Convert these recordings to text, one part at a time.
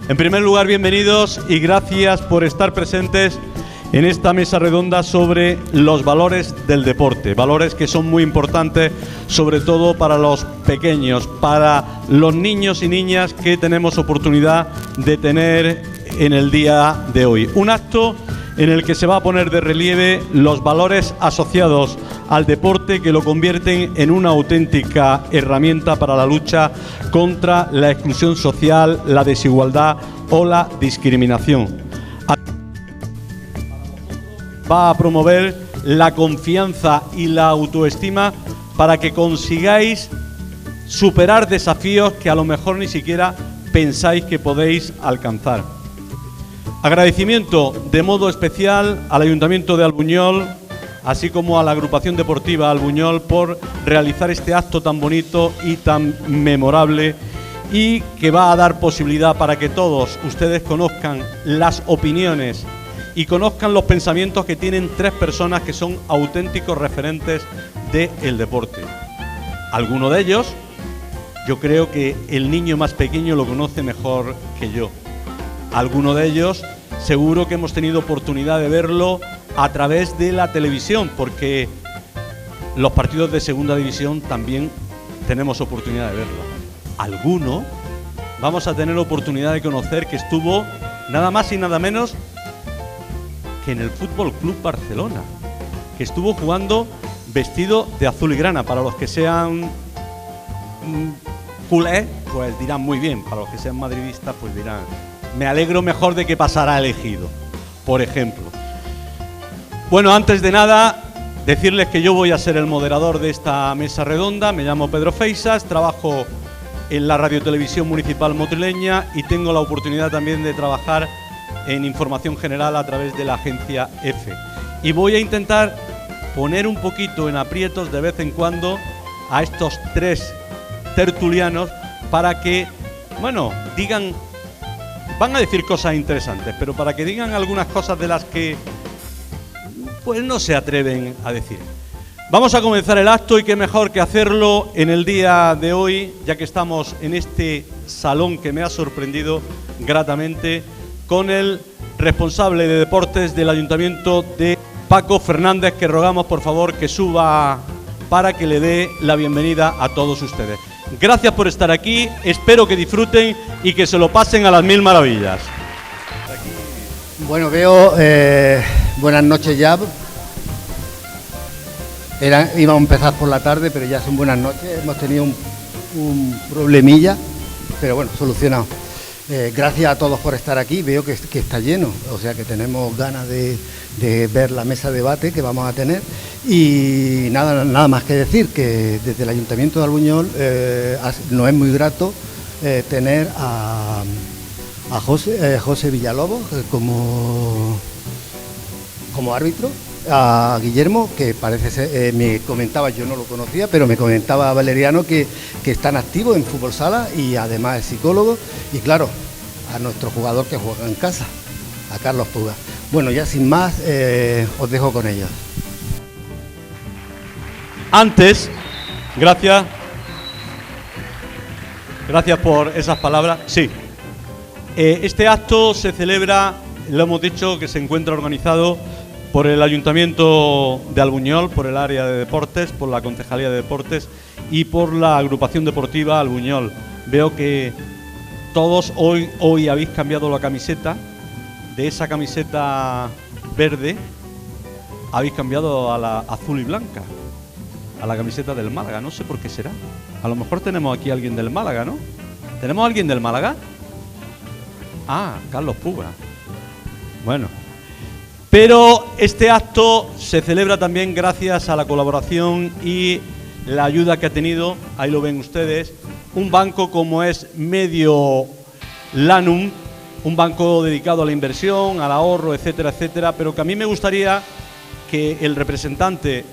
En primer lugar, bienvenidos y gracias por estar presentes en esta mesa redonda sobre los valores del deporte. Valores que son muy importantes, sobre todo para los pequeños, para los niños y niñas que tenemos oportunidad de tener en el día de hoy. Un acto en el que se va a poner de relieve los valores asociados al deporte que lo convierten en una auténtica herramienta para la lucha contra la exclusión social, la desigualdad o la discriminación. Va a promover la confianza y la autoestima para que consigáis superar desafíos que a lo mejor ni siquiera pensáis que podéis alcanzar. Agradecimiento de modo especial al Ayuntamiento de Albuñol, así como a la Agrupación Deportiva Albuñol por realizar este acto tan bonito y tan memorable y que va a dar posibilidad para que todos ustedes conozcan las opiniones y conozcan los pensamientos que tienen tres personas que son auténticos referentes del deporte. Alguno de ellos, yo creo que el niño más pequeño lo conoce mejor que yo. Alguno de ellos, seguro que hemos tenido oportunidad de verlo a través de la televisión, porque los partidos de segunda división también tenemos oportunidad de verlo. Alguno vamos a tener oportunidad de conocer que estuvo nada más y nada menos que en el Fútbol Club Barcelona, que estuvo jugando vestido de azul y grana. Para los que sean culés, pues dirán muy bien. Para los que sean madridistas, pues dirán, me alegro mejor de que pasara elegido, por ejemplo. Bueno, antes de nada, decirles que yo voy a ser el moderador de esta mesa redonda. Me llamo Pedro Feixas, trabajo en la Radiotelevisión Municipal Motrileña y tengo la oportunidad también de trabajar en información general a través de la agencia EFE. Y voy a intentar poner un poquito en aprietos de vez en cuando a estos tres tertulianos para que, bueno, digan, van a decir cosas interesantes, pero para que digan algunas cosas de las que pues no se atreven a decir. Vamos a comenzar el acto y qué mejor que hacerlo en el día de hoy, ya que estamos en este salón que me ha sorprendido gratamente, con el responsable de deportes del Ayuntamiento de Paco Fernández, que rogamos por favor que suba para que le dé la bienvenida a todos ustedes. Gracias por estar aquí, espero que disfruten y que se lo pasen a las mil maravillas. Bueno, veo, buenas noches ya. Íbamos a empezar por la tarde, pero ya son buenas noches. Hemos tenido un problemilla, pero bueno, solucionado. Gracias a todos por estar aquí. Veo que está lleno, o sea que tenemos ganas de ver la mesa de debate que vamos a tener. Y nada más que decir que desde el Ayuntamiento de Albuñol nos es muy grato tener a José Villalobos como árbitro, a Guillermo, que parece ser, me comentaba, yo no lo conocía, pero me comentaba Valeriano que están activos en fútbol sala y además es psicólogo, y claro, a nuestro jugador que juega en casa, a Carlos Puga. Bueno, ya sin más, os dejo con ellos. Antes, gracias por esas palabras. Sí, este acto se celebra, lo hemos dicho, que se encuentra organizado por el Ayuntamiento de Albuñol, por el área de deportes, por la Concejalía de Deportes y por la Agrupación Deportiva Albuñol. Veo que todos hoy habéis cambiado la camiseta, de esa camiseta verde habéis cambiado a la azul y blanca, a la camiseta del Málaga, no sé por qué será. A lo mejor tenemos aquí a alguien del Málaga, ¿no? ¿Tenemos a alguien del Málaga? Ah, Carlos Puga. Bueno. Pero este acto se celebra también gracias a la colaboración y la ayuda que ha tenido, ahí lo ven ustedes, un banco como es Medio Lanum, un banco dedicado a la inversión, al ahorro, etcétera, etcétera, pero que a mí me gustaría que el representante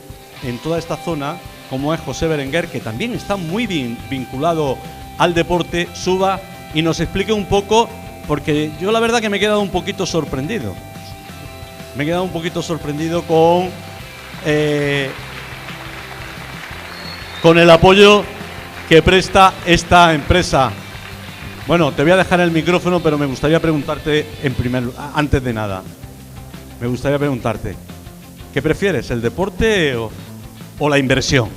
en toda esta zona, como es José Berenguer, que también está muy bien vinculado al deporte, suba y nos explique un poco, porque yo la verdad que me he quedado un poquito sorprendido. Me he quedado un poquito sorprendido con el apoyo que presta esta empresa. Bueno, te voy a dejar el micrófono, pero me gustaría preguntarte antes de nada. Me gustaría preguntarte, ¿qué prefieres, el deporte o la inversión?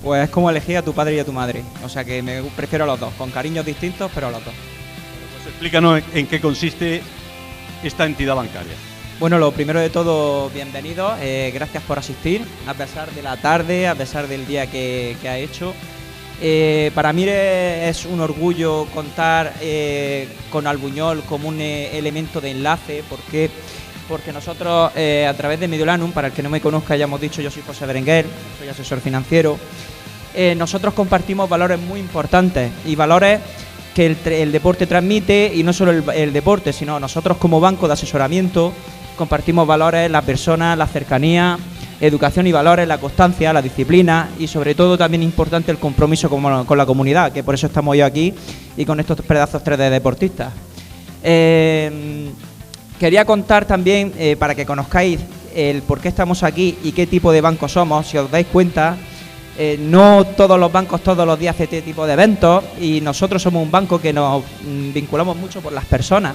Pues es como elegir a tu padre y a tu madre. O sea que me prefiero a los dos, con cariños distintos, pero a los dos. Pues explícanos en qué consiste esta entidad bancaria. Bueno, lo primero de todo, bienvenidos. Gracias por asistir, a pesar de la tarde, a pesar del día que ha hecho. Para mí es un orgullo contar con Albuñol como un elemento de enlace. ¿Por qué? Porque nosotros, a través de Mediolanum, para el que no me conozca, ya hemos dicho, yo soy José Berenguer, soy asesor financiero. Nosotros compartimos valores muy importantes y valores que el deporte transmite, y no solo el deporte, sino nosotros como banco de asesoramiento compartimos valores, la persona, la cercanía, educación y valores, la constancia, la disciplina y sobre todo también importante el compromiso con la comunidad, que por eso estamos hoy aquí y con estos pedazos 3 de deportistas. Quería contar también, para que conozcáis el por qué estamos aquí y qué tipo de banco somos. Si os dais cuenta, no todos los bancos todos los días hacen este tipo de eventos, y nosotros somos un banco que nos vinculamos mucho por las personas.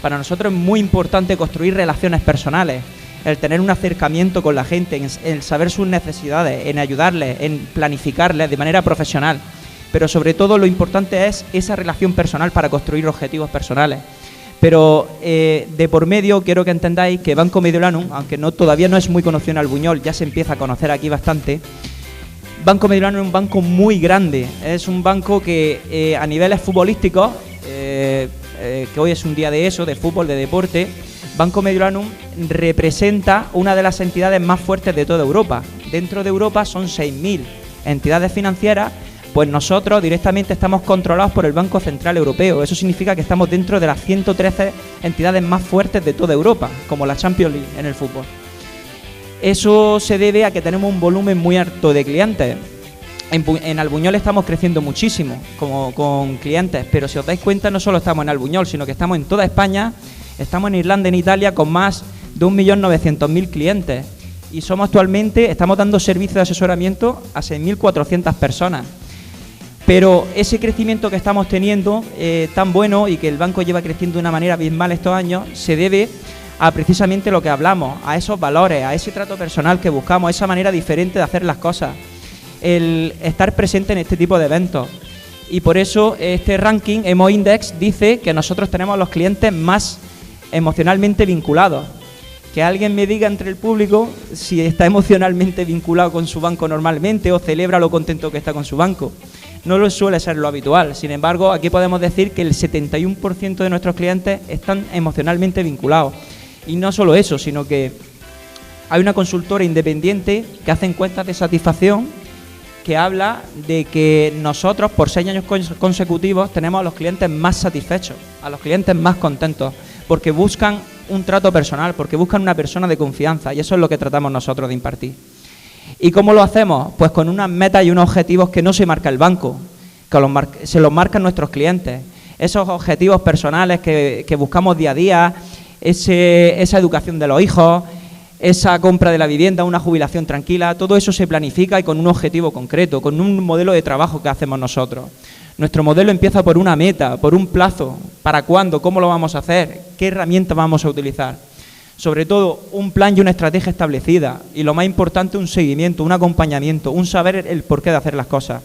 Para nosotros es muy importante construir relaciones personales, el tener un acercamiento con la gente, el saber sus necesidades, en ayudarles, en planificarles de manera profesional. Pero sobre todo lo importante es esa relación personal para construir objetivos personales. Pero de por medio quiero que entendáis que Banco Mediolanum, aunque todavía no es muy conocido en Albuñol, ya se empieza a conocer aquí bastante. Banco Mediolanum es un banco muy grande, es un banco que a niveles futbolísticos, que hoy es un día de eso, de fútbol, de deporte, Banco Mediolanum representa una de las entidades más fuertes de toda Europa. Dentro de Europa son 6.000 entidades financieras, pues nosotros directamente estamos controlados por el Banco Central Europeo. Eso significa que estamos dentro de las 113 entidades más fuertes de toda Europa, como la Champions League en el fútbol. Eso se debe a que tenemos un volumen muy alto de clientes. En Albuñol estamos creciendo muchísimo con clientes, pero si os dais cuenta no solo estamos en Albuñol, sino que estamos en toda España, estamos en Irlanda, en Italia, con más de 1.900.000 clientes. Y estamos dando servicio de asesoramiento a 6.400 personas. Pero ese crecimiento que estamos teniendo, tan bueno, y que el banco lleva creciendo de una manera abismal estos años, se debe a precisamente lo que hablamos, a esos valores, a ese trato personal que buscamos, a esa manera diferente de hacer las cosas, el estar presente en este tipo de eventos. Y por eso este ranking, Emo Index, dice que nosotros tenemos a los clientes más emocionalmente vinculados. Que alguien me diga entre el público si está emocionalmente vinculado con su banco normalmente o celebra lo contento que está con su banco. No lo suele ser lo habitual. Sin embargo, aquí podemos decir que el 71% de nuestros clientes están emocionalmente vinculados. Y no solo eso, sino que hay una consultora independiente que hace encuestas de satisfacción que habla de que nosotros por 6 años consecutivos tenemos a los clientes más satisfechos, a los clientes más contentos, porque buscan un trato personal, porque buscan una persona de confianza, y eso es lo que tratamos nosotros de impartir. ¿Y cómo lo hacemos? Pues con unas metas y unos objetivos que no se marca el banco, que se los marcan nuestros clientes. Esos objetivos personales que buscamos día a día, esa educación de los hijos, esa compra de la vivienda, una jubilación tranquila, todo eso se planifica y con un objetivo concreto, con un modelo de trabajo que hacemos nosotros. Nuestro modelo empieza por una meta, por un plazo, para cuándo, cómo lo vamos a hacer, qué herramientas vamos a utilizar. Sobre todo, un plan y una estrategia establecida y, lo más importante, un seguimiento, un acompañamiento, un saber el porqué de hacer las cosas.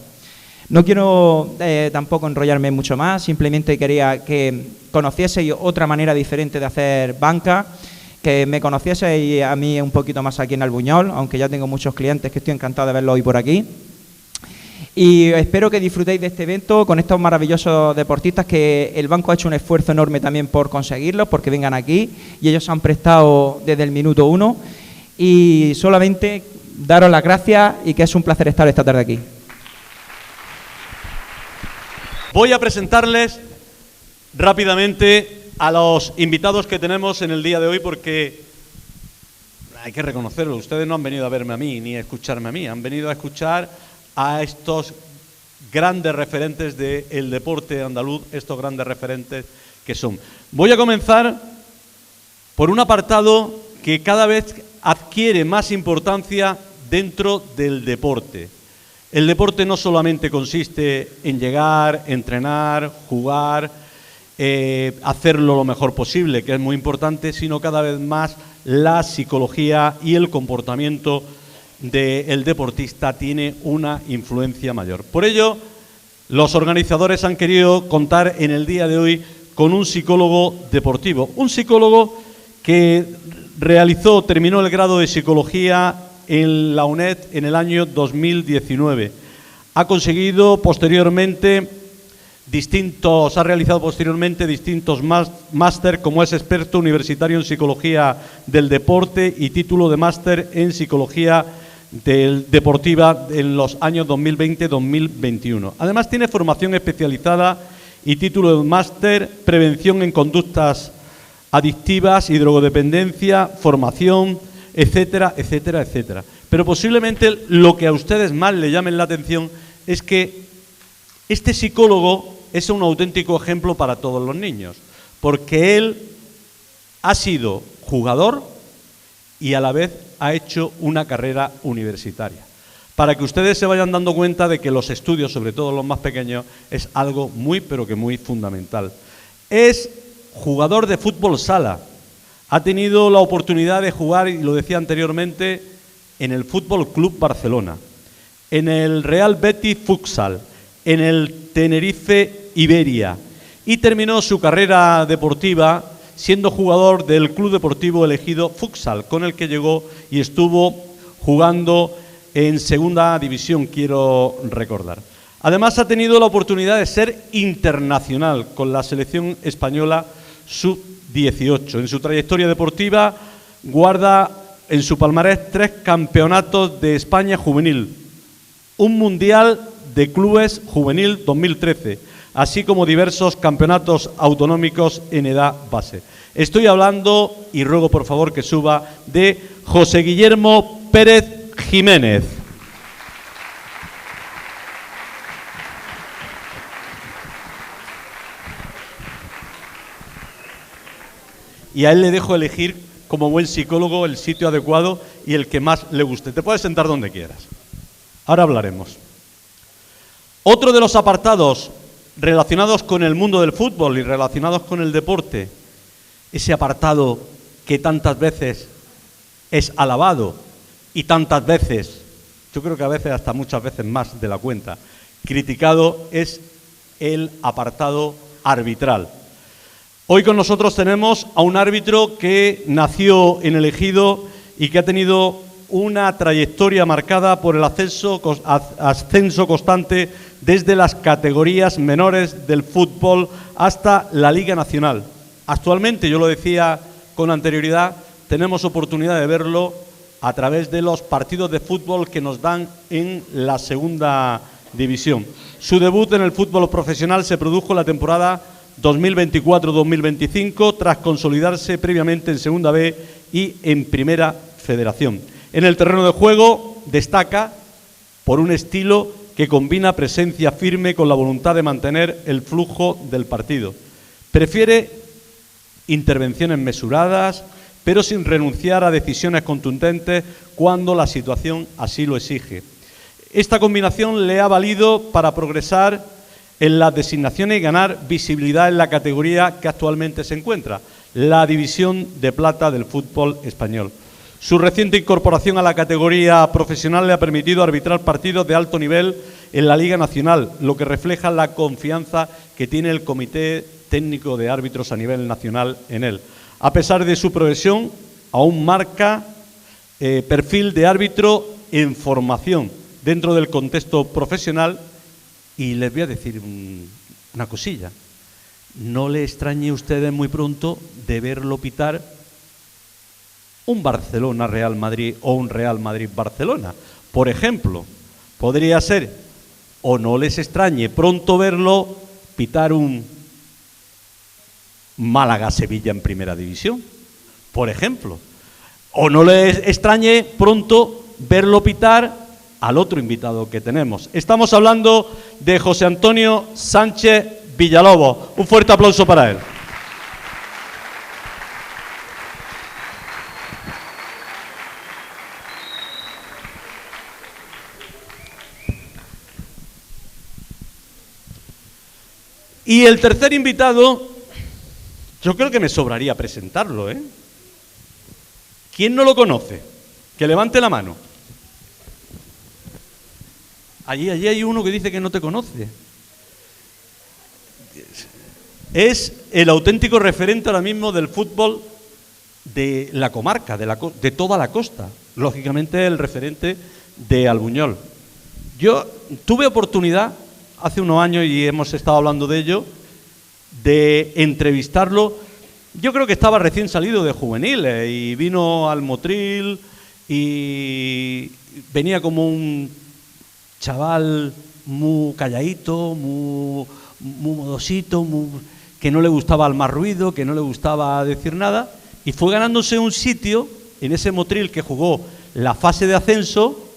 No quiero tampoco enrollarme mucho más, simplemente quería que conocieseis otra manera diferente de hacer banca, que me conocieseis a mí un poquito más aquí en Albuñol, aunque ya tengo muchos clientes que estoy encantado de verlos hoy por aquí. Y espero que disfrutéis de este evento con estos maravillosos deportistas, que el banco ha hecho un esfuerzo enorme también por conseguirlos, porque vengan aquí, y ellos se han prestado desde el minuto 1. Y solamente daros las gracias y que es un placer estar esta tarde aquí. Voy a presentarles rápidamente a los invitados que tenemos en el día de hoy, porque hay que reconocerlo, ustedes no han venido a verme a mí ni a escucharme a mí, han venido a escuchar a estos grandes referentes del deporte andaluz, estos grandes referentes que son. Voy a comenzar por un apartado que cada vez adquiere más importancia dentro del deporte. El deporte no solamente consiste en llegar, entrenar, jugar, hacerlo lo mejor posible, que es muy importante, sino cada vez más la psicología y el comportamiento del deportista tiene una influencia mayor. Por ello, los organizadores han querido contar en el día de hoy con un psicólogo deportivo, un psicólogo que terminó el grado de psicología en la UNED en el año 2019. Ha realizado posteriormente distintos máster, como es experto universitario en psicología del deporte y título de máster en psicología deportiva en los años 2020-2021. Además tiene formación especializada y título de máster prevención en conductas adictivas y drogodependencia, formación, etcétera, etcétera, etcétera. Pero posiblemente lo que a ustedes más le llamen la atención es que este psicólogo es un auténtico ejemplo para todos los niños, porque él ha sido jugador y a la vez ha hecho una carrera universitaria. Para que ustedes se vayan dando cuenta de que los estudios, sobre todo los más pequeños, es algo muy, pero que muy fundamental. Es jugador de fútbol sala. Ha tenido la oportunidad de jugar, y lo decía anteriormente, en el Fútbol Club Barcelona, en el Real Betis Futsal, en el Tenerife Iberia, y terminó su carrera deportiva siendo jugador del Club Deportivo Elegido Futsal, con el que llegó y estuvo jugando en segunda división, quiero recordar. Además ha tenido la oportunidad de ser internacional con la selección española sub-18. En su trayectoria deportiva guarda en su palmarés 3 campeonatos de España juvenil, un mundial de clubes juvenil 2013, así como diversos campeonatos autonómicos en edad base. Estoy hablando, y ruego por favor que suba, de José Guillermo Pérez Jiménez. Y a él le dejo elegir, como buen psicólogo, el sitio adecuado y el que más le guste. Te puedes sentar donde quieras. Ahora hablaremos. Otro de los apartados relacionados con el mundo del fútbol y relacionados con el deporte, ese apartado que tantas veces es alabado y tantas veces, yo creo que a veces hasta muchas veces más de la cuenta, criticado, es el apartado arbitral. Hoy con nosotros tenemos a un árbitro que nació en el Ejido y que ha tenido una trayectoria marcada por el ascenso constante desde las categorías menores del fútbol hasta la Liga Nacional. Actualmente, yo lo decía con anterioridad, tenemos oportunidad de verlo a través de los partidos de fútbol que nos dan en la segunda división. Su debut en el fútbol profesional se produjo en la temporada 2024-2025, tras consolidarse previamente en Segunda B y en Primera Federación. En el terreno de juego destaca por un estilo que combina presencia firme con la voluntad de mantener el flujo del partido. Prefiere intervenciones mesuradas, pero sin renunciar a decisiones contundentes cuando la situación así lo exige. Esta combinación le ha valido para progresar en las designaciones y ganar visibilidad en la categoría que actualmente se encuentra, la División de Plata del fútbol español. Su reciente incorporación a la categoría profesional le ha permitido arbitrar partidos de alto nivel en la Liga Nacional, lo que refleja la confianza que tiene el Comité Técnico de Árbitros a nivel nacional en él. A pesar de su profesión, aún marca perfil de árbitro en formación dentro del contexto profesional. Y les voy a decir una cosilla. No le extrañe a ustedes muy pronto de verlo pitar un Barcelona-Real Madrid o un Real Madrid-Barcelona. Por ejemplo, podría ser, o no les extrañe pronto verlo pitar un Málaga-Sevilla en Primera División, por ejemplo. O no les extrañe pronto verlo pitar al otro invitado que tenemos. Estamos hablando de José Antonio Sánchez Villalobos. Un fuerte aplauso para él. Y el tercer invitado, yo creo que me sobraría presentarlo, ¿eh? ¿Quién no lo conoce? Que levante la mano. Allí hay uno que dice que no te conoce. Es el auténtico referente ahora mismo del fútbol de la comarca, de toda la costa. Lógicamente el referente de Albuñol. Yo tuve oportunidad hace unos años, y hemos estado hablando de ello, de entrevistarlo. Yo creo que estaba recién salido de juveniles y vino al Motril y venía como un chaval muy calladito, muy modosito, que no le gustaba el más ruido, que no le gustaba decir nada, y fue ganándose un sitio en ese Motril que jugó la fase de ascenso,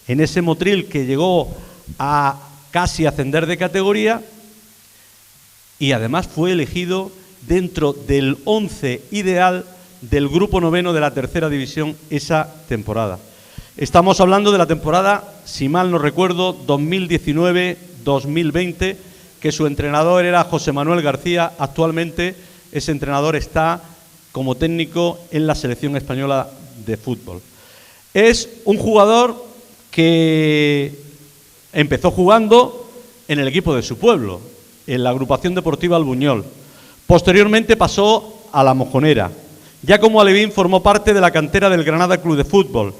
en ese Motril que llegó a casi ascender de categoría, y además fue elegido dentro del 11 ideal del grupo noveno de la tercera división esa temporada. Estamos hablando de la temporada, si mal no recuerdo, 2019-2020, que su entrenador era José Manuel García. Actualmente ese entrenador está como técnico en la selección española de fútbol. Es un jugador que empezó jugando en el equipo de su pueblo, en la agrupación deportiva Albuñol. Posteriormente pasó a la Mojonera. Ya como alevín formó parte de la cantera del Granada Club de Fútbol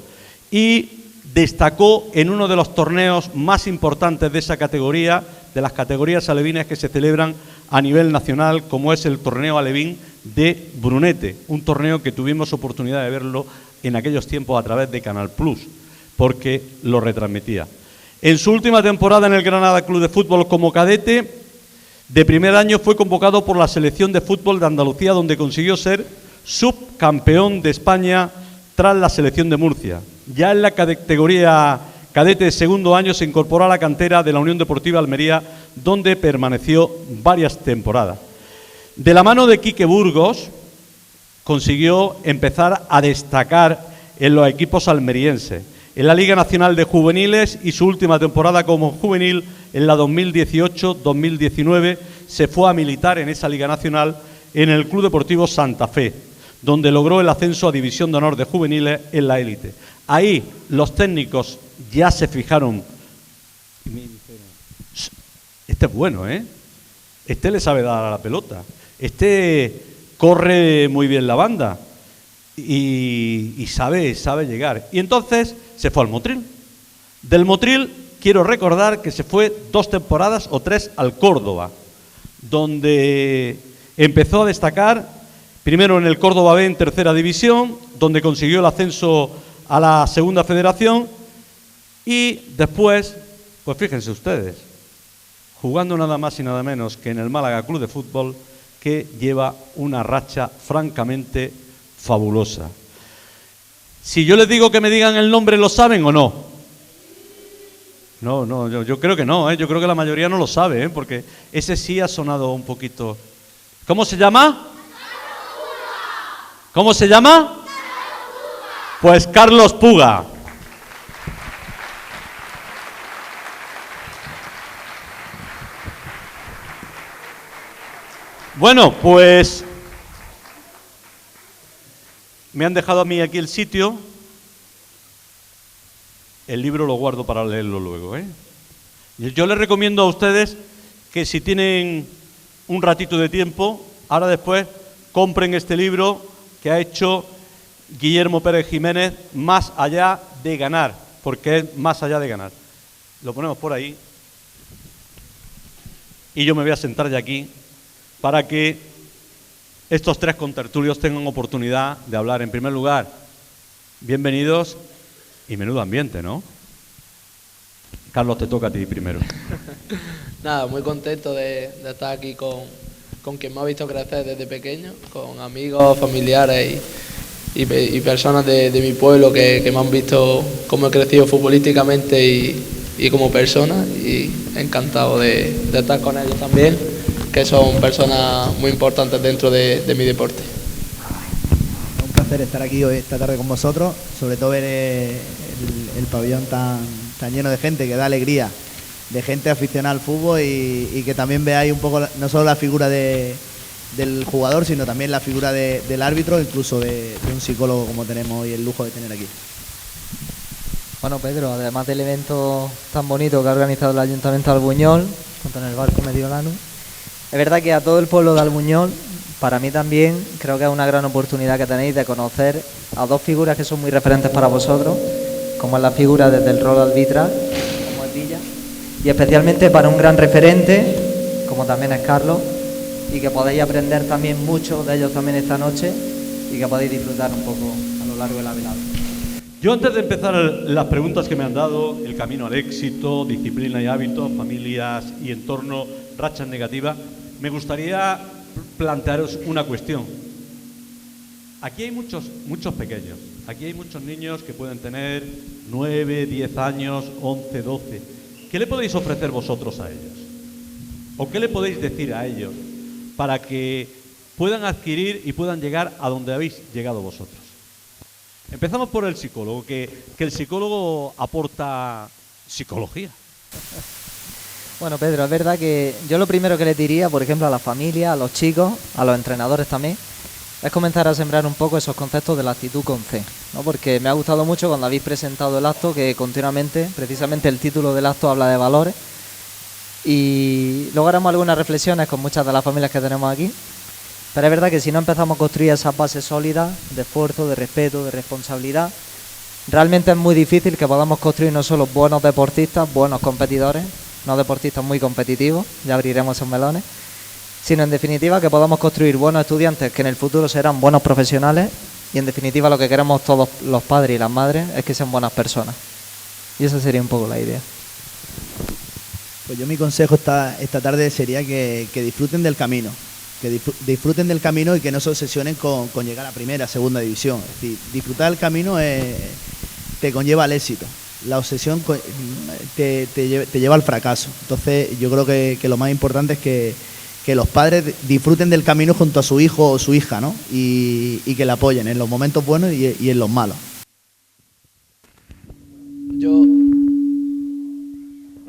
y destacó en uno de los torneos más importantes de esa categoría, de las categorías alevines que se celebran a nivel nacional, como es el torneo alevín de Brunete, un torneo que tuvimos oportunidad de verlo en aquellos tiempos a través de Canal Plus, porque lo retransmitía. En su última temporada en el Granada Club de Fútbol como cadete, de primer año fue convocado por la selección de fútbol de Andalucía, donde consiguió ser subcampeón de España tras la selección de Murcia. Ya en la categoría cadete de segundo año se incorporó a la cantera de la Unión Deportiva Almería, donde permaneció varias temporadas. De la mano de Quique Burgos consiguió empezar a destacar en los equipos almerienses, en la Liga Nacional de Juveniles, y su última temporada como juvenil, en la 2018-2019, se fue a militar en esa Liga Nacional en el Club Deportivo Santa Fe, donde logró el ascenso a División de Honor de Juveniles en la élite. Ahí los técnicos ya se fijaron. Este es bueno, ¿eh? Este le sabe dar a la pelota. Este corre muy bien la banda y sabe llegar. Y entonces se fue al Motril. Del Motril quiero recordar que se fue 2 temporadas o 3 al Córdoba, donde empezó a destacar primero en el Córdoba B en tercera división, donde consiguió el ascenso a la segunda federación, y después, pues fíjense ustedes, jugando nada más y nada menos que en el Málaga Club de Fútbol, que lleva una racha francamente fabulosa. Si yo les digo que me digan el nombre, ¿lo saben o no? No, yo creo que no, ¿eh? Yo creo que la mayoría no lo sabe, ¿eh? Porque ese sí ha sonado un poquito. ¿Cómo se llama? ¿Cómo se llama? Pues Carlos Puga. Bueno, pues me han dejado a mí aquí el sitio. El libro lo guardo para leerlo luego, ¿eh? Yo les recomiendo a ustedes que si tienen un ratito de tiempo, ahora después compren este libro que ha hecho Guillermo Pérez Jiménez, Más allá de ganar, porque es más allá de ganar. Lo ponemos por ahí y yo me voy a sentar ya aquí para que estos 3 contertulios tengan oportunidad de hablar. En primer lugar, bienvenidos y menudo ambiente, ¿no? Carlos, te toca a ti primero. Nada, muy contento de estar aquí con quien me ha visto crecer desde pequeño, con amigos, familiares y personas de mi pueblo que me han visto cómo he crecido futbolísticamente y como persona, y encantado de estar con ellos también, que son personas muy importantes dentro de mi deporte. Es un placer estar aquí hoy, esta tarde con vosotros, sobre todo ver el pabellón tan lleno de gente, que da alegría de gente aficionada al fútbol y que también veáis un poco no solo la figura del jugador, sino también la figura del árbitro, incluso de un psicólogo como tenemos hoy el lujo de tener aquí. Bueno, Pedro, además del evento tan bonito que ha organizado el Ayuntamiento de Albuñol, junto en el barco Mediolano, es verdad que a todo el pueblo de Albuñol, para mí también, creo que es una gran oportunidad que tenéis de conocer a dos figuras que son muy referentes para vosotros, como es la figura desde el rol arbitral, como es Villa, y especialmente para un gran referente, como también es Carlos, y que podéis aprender también mucho de ellos también esta noche y que podéis disfrutar un poco a lo largo de la velada. Yo antes de empezar las preguntas que me han dado, el camino al éxito, disciplina y hábitos, familias y entorno, rachas negativas, me gustaría plantearos una cuestión. Aquí hay muchos pequeños, aquí hay muchos niños que pueden tener 9, 10 años, 11, 12. ¿Qué le podéis ofrecer vosotros a ellos? ¿O qué le podéis decir a ellos para que puedan adquirir y puedan llegar a donde habéis llegado vosotros? Empezamos por el psicólogo, que el psicólogo aporta psicología. Bueno, Pedro, es verdad que yo lo primero que les diría, por ejemplo, a la familia, a los chicos, a los entrenadores también, es comenzar a sembrar un poco esos conceptos de la actitud con C, ¿no? Porque me ha gustado mucho cuando habéis presentado el acto, que continuamente, precisamente el título del acto habla de valores, y luego haremos algunas reflexiones con muchas de las familias que tenemos aquí. Pero es verdad que si no empezamos a construir esas bases sólidas de esfuerzo, de respeto, de responsabilidad, realmente es muy difícil que podamos construir no solo buenos deportistas, buenos competidores, no deportistas muy competitivos, ya abriremos esos melones, sino en definitiva que podamos construir buenos estudiantes que en el futuro serán buenos profesionales y en definitiva lo que queremos todos los padres y las madres es que sean buenas personas. Y esa sería un poco la idea. Pues yo mi consejo esta tarde sería que disfruten del camino. Que disfruten del camino y que no se obsesionen con llegar a primera, segunda división. Es decir, disfrutar del camino te conlleva al éxito. La obsesión te lleva al fracaso. Entonces yo creo que lo más importante es que los padres disfruten del camino junto a su hijo o su hija, ¿no? Y que le apoyen en los momentos buenos y en los malos.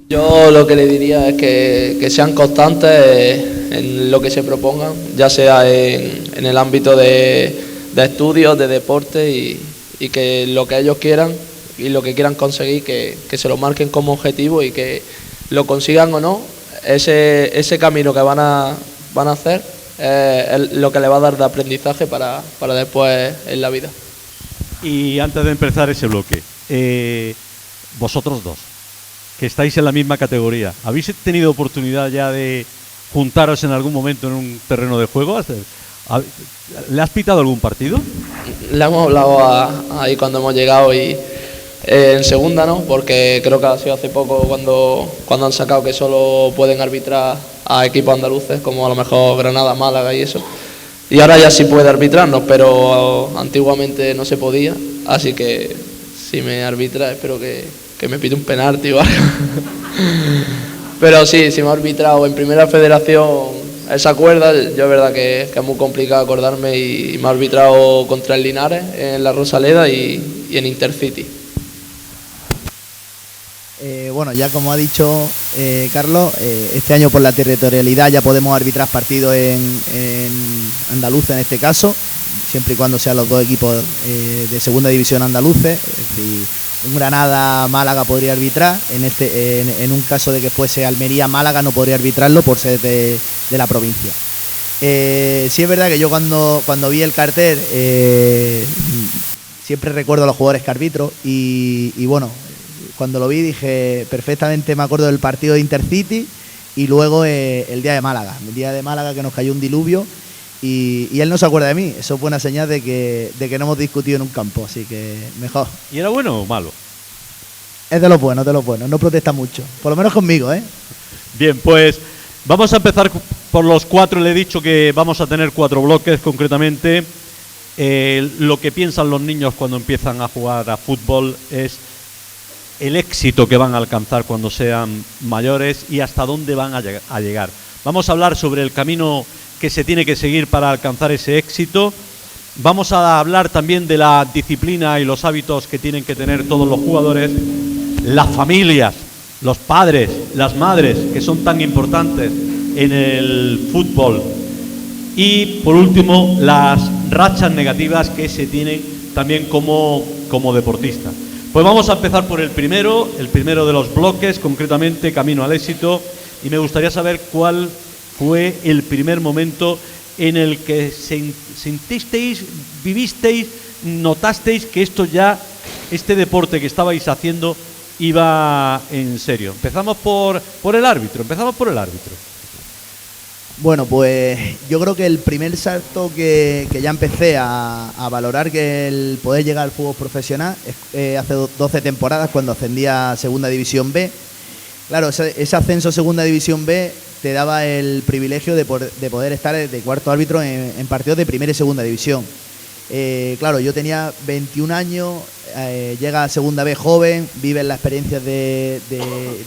Yo lo que le diría es que sean constantes en lo que se propongan, ya sea en el ámbito de estudios, de deporte y que lo que ellos quieran y lo que quieran conseguir, que se lo marquen como objetivo y que lo consigan o no, ese camino que van a hacer es lo que le va a dar de aprendizaje para después en la vida. Y antes de empezar ese bloque, vosotros dos, que estáis en la misma categoría, ¿habéis tenido oportunidad ya de juntaros en algún momento en un terreno de juego? ¿Le has pitado algún partido? Le hemos hablado ahí cuando hemos llegado y en segunda no, porque creo que ha sido hace poco cuando han sacado que solo pueden arbitrar a equipos andaluces, como a lo mejor Granada, Málaga y eso. Y ahora ya sí puede arbitrarnos, pero antiguamente no se podía, así que si me arbitra espero que me pide un penalti o algo. Pero sí, si me ha arbitrado en Primera Federación esa cuerda, yo es verdad que es muy complicado acordarme y me ha arbitrado contra el Linares en la Rosaleda y en Intercity. Bueno, ya como ha dicho Carlos, este año por la territorialidad ya podemos arbitrar partidos en andaluces en este caso, siempre y cuando sean los dos equipos de segunda división andaluces. Es decir, un Granada Málaga podría arbitrar, en un caso de que fuese Almería Málaga no podría arbitrarlo por ser de la provincia. Sí es verdad que yo cuando vi el cartel siempre recuerdo a los jugadores que arbitro y bueno, cuando lo vi dije perfectamente, me acuerdo del partido de Intercity y luego el día de Málaga, que nos cayó un diluvio y él no se acuerda de mí. Eso es buena señal de que no hemos discutido en un campo, así que mejor. ¿Y era bueno o malo? Es de los buenos, no protesta mucho, por lo menos conmigo, ¿eh? Bien, pues vamos a empezar por los 4. Le he dicho que vamos a tener 4 bloques concretamente. Lo que piensan los niños cuando empiezan a jugar a fútbol es el éxito que van a alcanzar cuando sean mayores y hasta dónde van a llegar. Vamos a hablar sobre el camino que se tiene que seguir para alcanzar ese éxito. Vamos a hablar también de la disciplina y los hábitos que tienen que tener todos los jugadores, las familias los padres, las madres, que son tan importantes en el fútbol. Y por último, las rachas negativas que se tienen también como deportista. Pues vamos a empezar por el primero de los bloques, concretamente Camino al Éxito, y me gustaría saber cuál fue el primer momento en el que sentisteis, vivisteis, notasteis que este deporte que estabais haciendo iba en serio. Empezamos por el árbitro. Bueno, pues yo creo que el primer salto que ya empecé a valorar que el poder llegar al fútbol profesional es hace 12 temporadas cuando ascendí a Segunda División B. Claro, ese ascenso a Segunda División B te daba el privilegio de poder estar de cuarto árbitro en partidos de Primera y Segunda División. Claro, yo tenía 21 años, llega a Segunda B joven, vives la experiencia de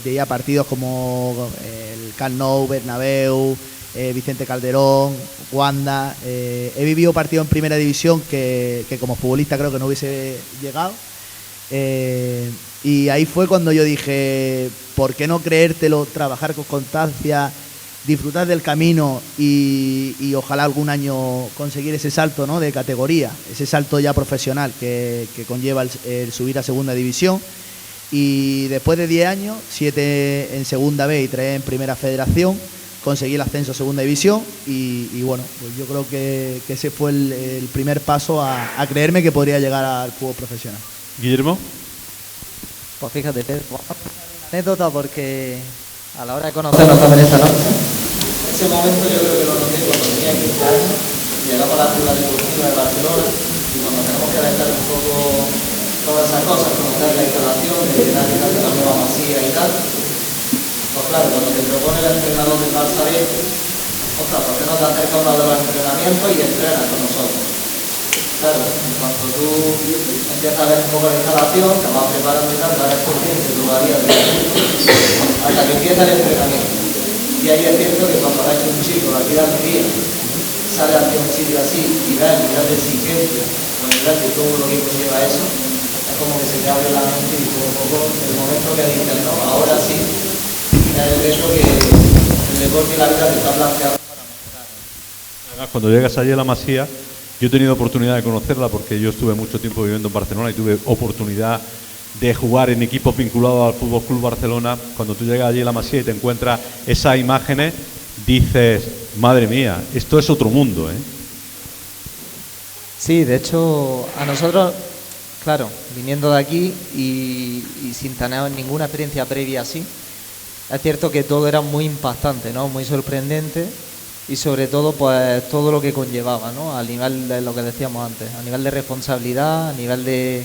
ir a partidos como el Camp Nou, Bernabéu, Vicente Calderón, Wanda. He vivido partidos en Primera División que como futbolista creo que no hubiese llegado. Y ahí fue cuando yo dije, ¿por qué no creértelo, trabajar con constancia, disfrutar del camino y ojalá algún año conseguir ese salto, ¿no?, de categoría, ese salto ya profesional que conlleva el subir a Segunda División? Y después de 10 años, 7 en Segunda B y 3 en Primera Federación, conseguí el ascenso a Segunda División y bueno, pues yo creo que ese fue el primer paso a creerme que podría llegar al fútbol profesional. Guillermo. Pues fíjate, Pedro, anécdota porque a la hora de conocernos también esta noche, ese momento yo creo que lo noté cuando tenía 15 años, llegaba a la ciudad deportiva de Barcelona y cuando tenemos que alentar un poco todas esas cosas, conocer la instalación, de la nueva masía y tal, pues claro, cuando te propone el entrenador del Barça B, ostras, ¿por qué no te acercas a uno de los entrenamientos y entrenas con nosotros? Claro, cuando tú empiezas a ver un poco la instalación, te vas preparando y tal, te vas consciente todavía hasta que empieza el entrenamiento. Y ahí es cierto que cuando ves que un chico de aquí de Almería sale hacia un sitio así y ves el nivel de exigencia, o el nivel de todo lo que conlleva eso, es como que se te abre la mente y un poco el momento que dices, no, ahora sí, es el reto que el deporte y la vida te está planteando para mejorar. Además, cuando llegas allí a la Masía, yo he tenido oportunidad de conocerla porque yo estuve mucho tiempo viviendo en Barcelona y tuve oportunidad de jugar en equipos vinculados al Fútbol Club Barcelona. Cuando tú llegas allí a la Masía y te encuentras esas imágenes, dices, madre mía, esto es otro mundo, ¿eh? Sí, de hecho, a nosotros, claro, viniendo de aquí y sin tener ninguna experiencia previa así, es cierto que todo era muy impactante, ¿no? Muy sorprendente y sobre todo, pues, todo lo que conllevaba, ¿no? Al nivel de lo que decíamos antes, a nivel de responsabilidad, a nivel de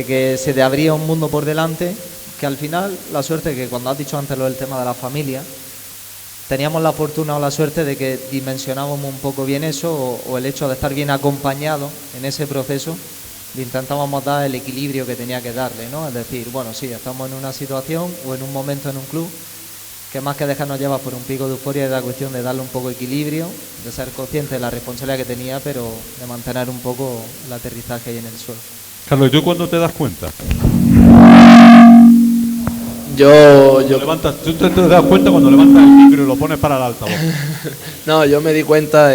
que se te abría un mundo por delante, que al final, la suerte que cuando has dicho antes lo del tema de la familia, teníamos la fortuna o la suerte de que dimensionábamos un poco bien eso o el hecho de estar bien acompañados en ese proceso, le intentábamos dar el equilibrio que tenía que darle, ¿no? Es decir, bueno, sí, estamos en una situación o en un momento en un club que más que dejarnos llevar por un pico de euforia era cuestión de darle un poco de equilibrio, de ser consciente de la responsabilidad que tenía, pero de mantener un poco el aterrizaje ahí en el suelo. Carlos, ¿y tú cuándo te das cuenta? Tú te das cuenta cuando levantas el micro y lo pones para el altavoz. No, yo me di cuenta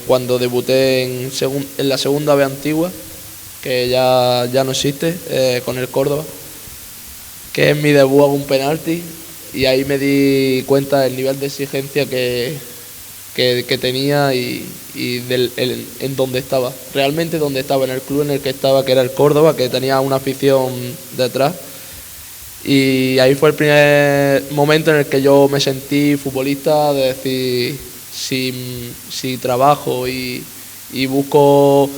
cuando debuté en la Segunda B antigua, que ya no existe, con el Córdoba, que en mi debut hago un penalti y ahí me di cuenta del nivel de exigencia que tenía y en donde estaba, realmente donde estaba, en el club en el que estaba, que era el Córdoba, que tenía una afición detrás. Y ahí fue el primer momento en el que yo me sentí futbolista, de decir, si trabajo y busco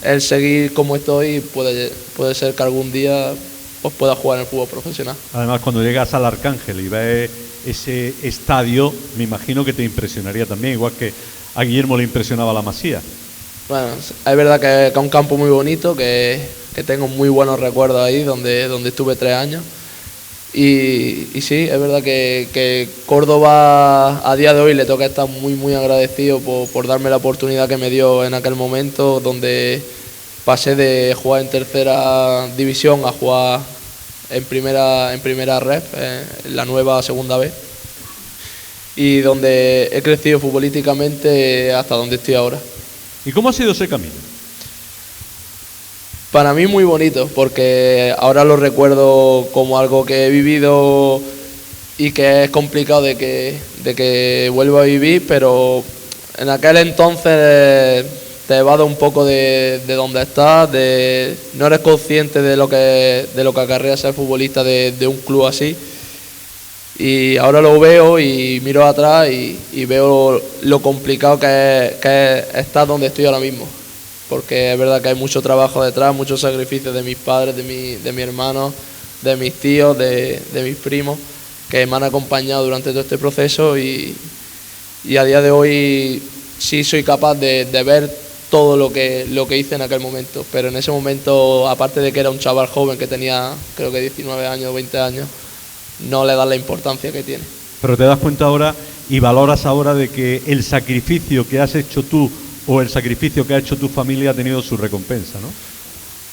el seguir como estoy, puede ser que algún día pues pueda jugar en el fútbol profesional. Además, cuando llegas al Arcángel y ves ese estadio, me imagino que te impresionaría también, igual que a Guillermo le impresionaba la Masía. Bueno, es verdad que es un campo muy bonito, que tengo muy buenos recuerdos ahí, donde estuve 3 años. Y sí, es verdad que Córdoba a día de hoy le toca estar muy muy agradecido por darme la oportunidad que me dio en aquel momento, donde pasé de jugar en tercera división a jugar en primera red, en la nueva segunda vez, y donde he crecido futbolísticamente hasta donde estoy ahora. ¿Y cómo ha sido ese camino? Para mí muy bonito, porque ahora lo recuerdo como algo que he vivido y que es complicado de que vuelva a vivir, pero en aquel entonces te evades un poco de donde estás, no eres consciente de lo que acarrea ser futbolista de un club así. Y ahora lo veo y miro atrás y veo lo complicado que es estar donde estoy ahora mismo. Porque es verdad que hay mucho trabajo detrás, muchos sacrificios de mis padres, de mi hermano, de mis tíos, de mis primos, que me han acompañado durante todo este proceso y a día de hoy sí soy capaz de ver todo lo que hice en aquel momento. Pero en ese momento, aparte de que era un chaval joven que tenía creo que 19 años, 20 años, no le das la importancia que tiene. Pero te das cuenta ahora y valoras ahora de que el sacrificio que has hecho tú o el sacrificio que ha hecho tu familia ha tenido su recompensa, ¿no?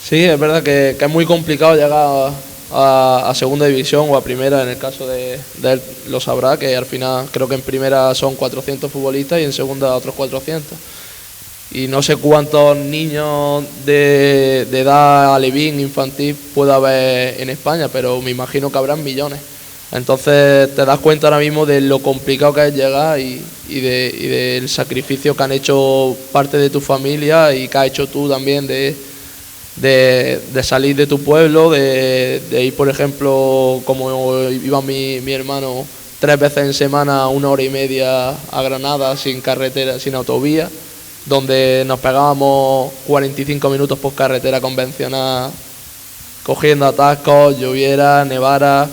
Sí, es verdad que es muy complicado llegar a segunda división o a primera, en el caso de él lo sabrá, que al final creo que en primera son 400 futbolistas y en segunda otros 400. Y no sé cuántos niños de edad alevín, infantil, puede haber en España, pero me imagino que habrán millones. Entonces te das cuenta ahora mismo de lo complicado que es llegar y del sacrificio que han hecho parte de tu familia y que has hecho tú también de salir de tu pueblo, de ir, por ejemplo, como iba mi hermano, 3 veces en semana, 1 hora y media a Granada, sin carretera, sin autovía, donde nos pegábamos 45 minutos por carretera convencional, cogiendo atascos, lloviera, nevara,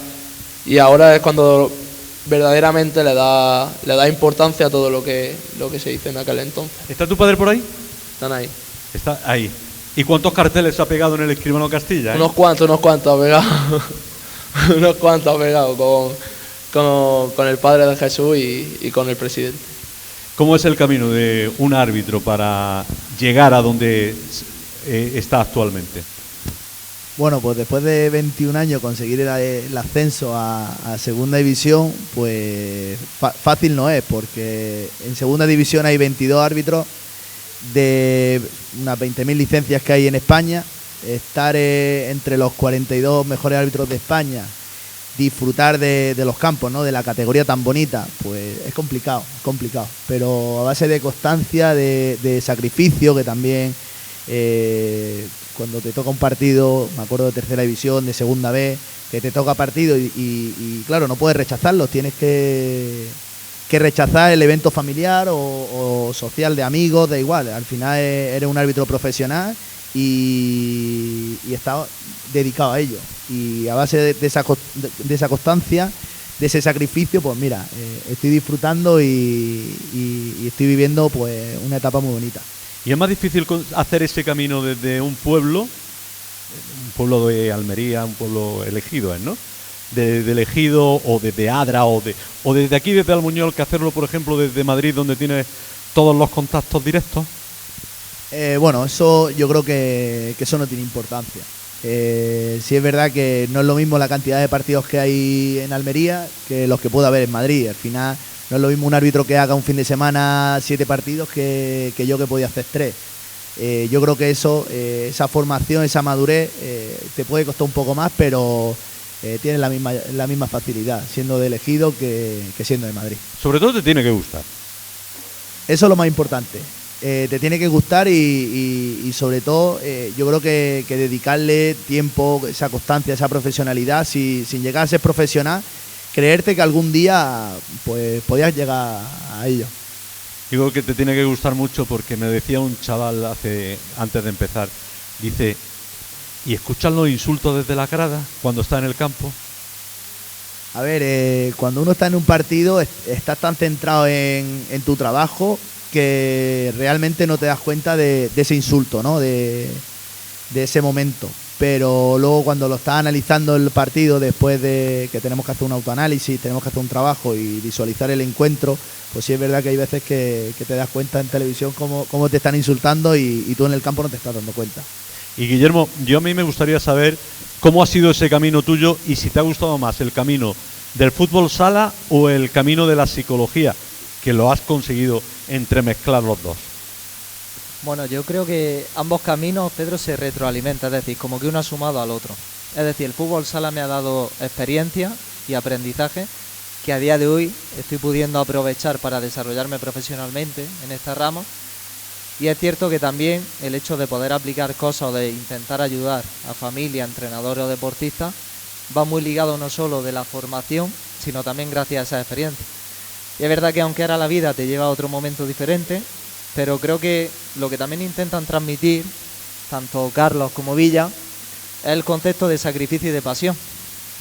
y ahora es cuando verdaderamente le da importancia a todo lo que se hizo en aquel entonces. ¿Está tu padre por ahí? Están ahí. Está ahí. ¿Y cuántos carteles ha pegado en el Escribano Castilla? Unos cuantos ha pegado. Unos cuantos ha pegado con el Padre de Jesús y con el presidente. ¿Cómo es el camino de un árbitro para llegar a donde está actualmente? Bueno, pues después de 21 años conseguir el ascenso a segunda división, pues fácil no es, porque en segunda división hay 22 árbitros de unas 20.000 licencias que hay en España. Estar entre los 42 mejores árbitros de España, disfrutar de los campos, ¿no?, de la categoría tan bonita, pues es complicado, pero a base de constancia, de sacrificio, que también cuando te toca un partido, me acuerdo de tercera división, de segunda B, que te toca partido y claro, no puedes rechazarlos, tienes que rechazar el evento familiar o social de amigos, da igual, al final eres un árbitro profesional y estás dedicado a ello. Y a base de esa constancia, de ese sacrificio, pues mira, estoy disfrutando y estoy viviendo pues una etapa muy bonita. ¿Y es más difícil hacer ese camino desde un pueblo de Almería, un pueblo elegido, ¿no? De elegido, o desde Adra, o desde aquí, desde Albuñol, que hacerlo, por ejemplo, desde Madrid, donde tienes todos los contactos directos? Bueno, eso yo creo que eso no tiene importancia. Sí es verdad que no es lo mismo la cantidad de partidos que hay en Almería que los que pueda haber en Madrid. Al final no es lo mismo un árbitro que haga un fin de semana 7 partidos que yo que podía hacer 3. Yo creo que eso, esa formación, esa madurez, te puede costar un poco más, pero tienes la misma facilidad siendo de elegido que siendo de Madrid. Sobre todo te tiene que gustar. Eso es lo más importante. Te tiene que gustar y sobre todo yo creo que dedicarle tiempo, esa constancia, esa profesionalidad, sin llegar a ser profesional, creerte que algún día pues podías llegar a ello. Digo que te tiene que gustar mucho porque me decía un chaval antes de empezar, dice, ¿y escuchan los insultos desde la grada cuando está en el campo? A ver, cuando uno está en un partido estás tan centrado en tu trabajo que realmente no te das cuenta de ese insulto, ¿no?, de ese momento. Pero luego cuando lo estás analizando el partido, después de que tenemos que hacer un autoanálisis, tenemos que hacer un trabajo y visualizar el encuentro, pues sí es verdad que hay veces que te das cuenta en televisión cómo te están insultando y tú en el campo no te estás dando cuenta. Y Guillermo, yo a mí me gustaría saber ¿Cómo ha sido ese camino tuyo y si te ha gustado más el camino del fútbol sala o el camino de la psicología, que lo has conseguido entremezclar los dos? Bueno, yo creo que ambos caminos, Pedro, se retroalimentan, es decir, como que uno ha sumado al otro. Es decir, el fútbol sala me ha dado experiencia y aprendizaje que a día de hoy estoy pudiendo aprovechar para desarrollarme profesionalmente en esta rama. Y es cierto que también el hecho de poder aplicar cosas o de intentar ayudar a familia, entrenadores o deportistas va muy ligado no solo de la formación, sino también gracias a esa experiencia. Y es verdad que aunque ahora la vida te lleva a otro momento diferente, pero creo que lo que también intentan transmitir, tanto Carlos como Villa, es el concepto de sacrificio y de pasión,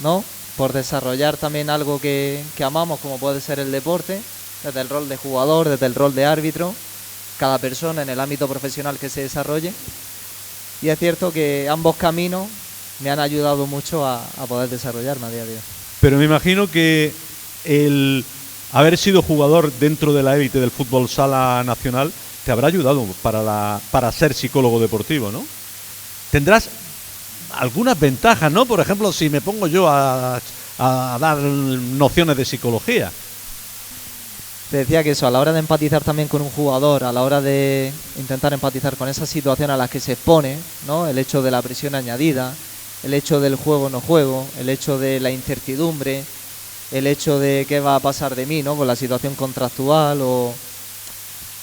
¿no? Por desarrollar también algo que amamos, como puede ser el deporte, desde el rol de jugador, desde el rol de árbitro, cada persona en el ámbito profesional que se desarrolle. Y es cierto que ambos caminos me han ayudado mucho a poder desarrollarme a día de hoy. Pero me imagino que el haber sido jugador dentro de la élite del fútbol sala nacional te habrá ayudado para ser psicólogo deportivo, ¿no? Tendrás algunas ventajas, ¿no? Por ejemplo, si me pongo yo a dar nociones de psicología. Te decía que eso, a la hora de empatizar también con un jugador, a la hora de intentar empatizar con esa situación a la que se expone, ¿no? El hecho de la presión añadida, el hecho del juego no juego, el hecho de la incertidumbre, el hecho de qué va a pasar de mí, ¿no? Con la situación contractual o...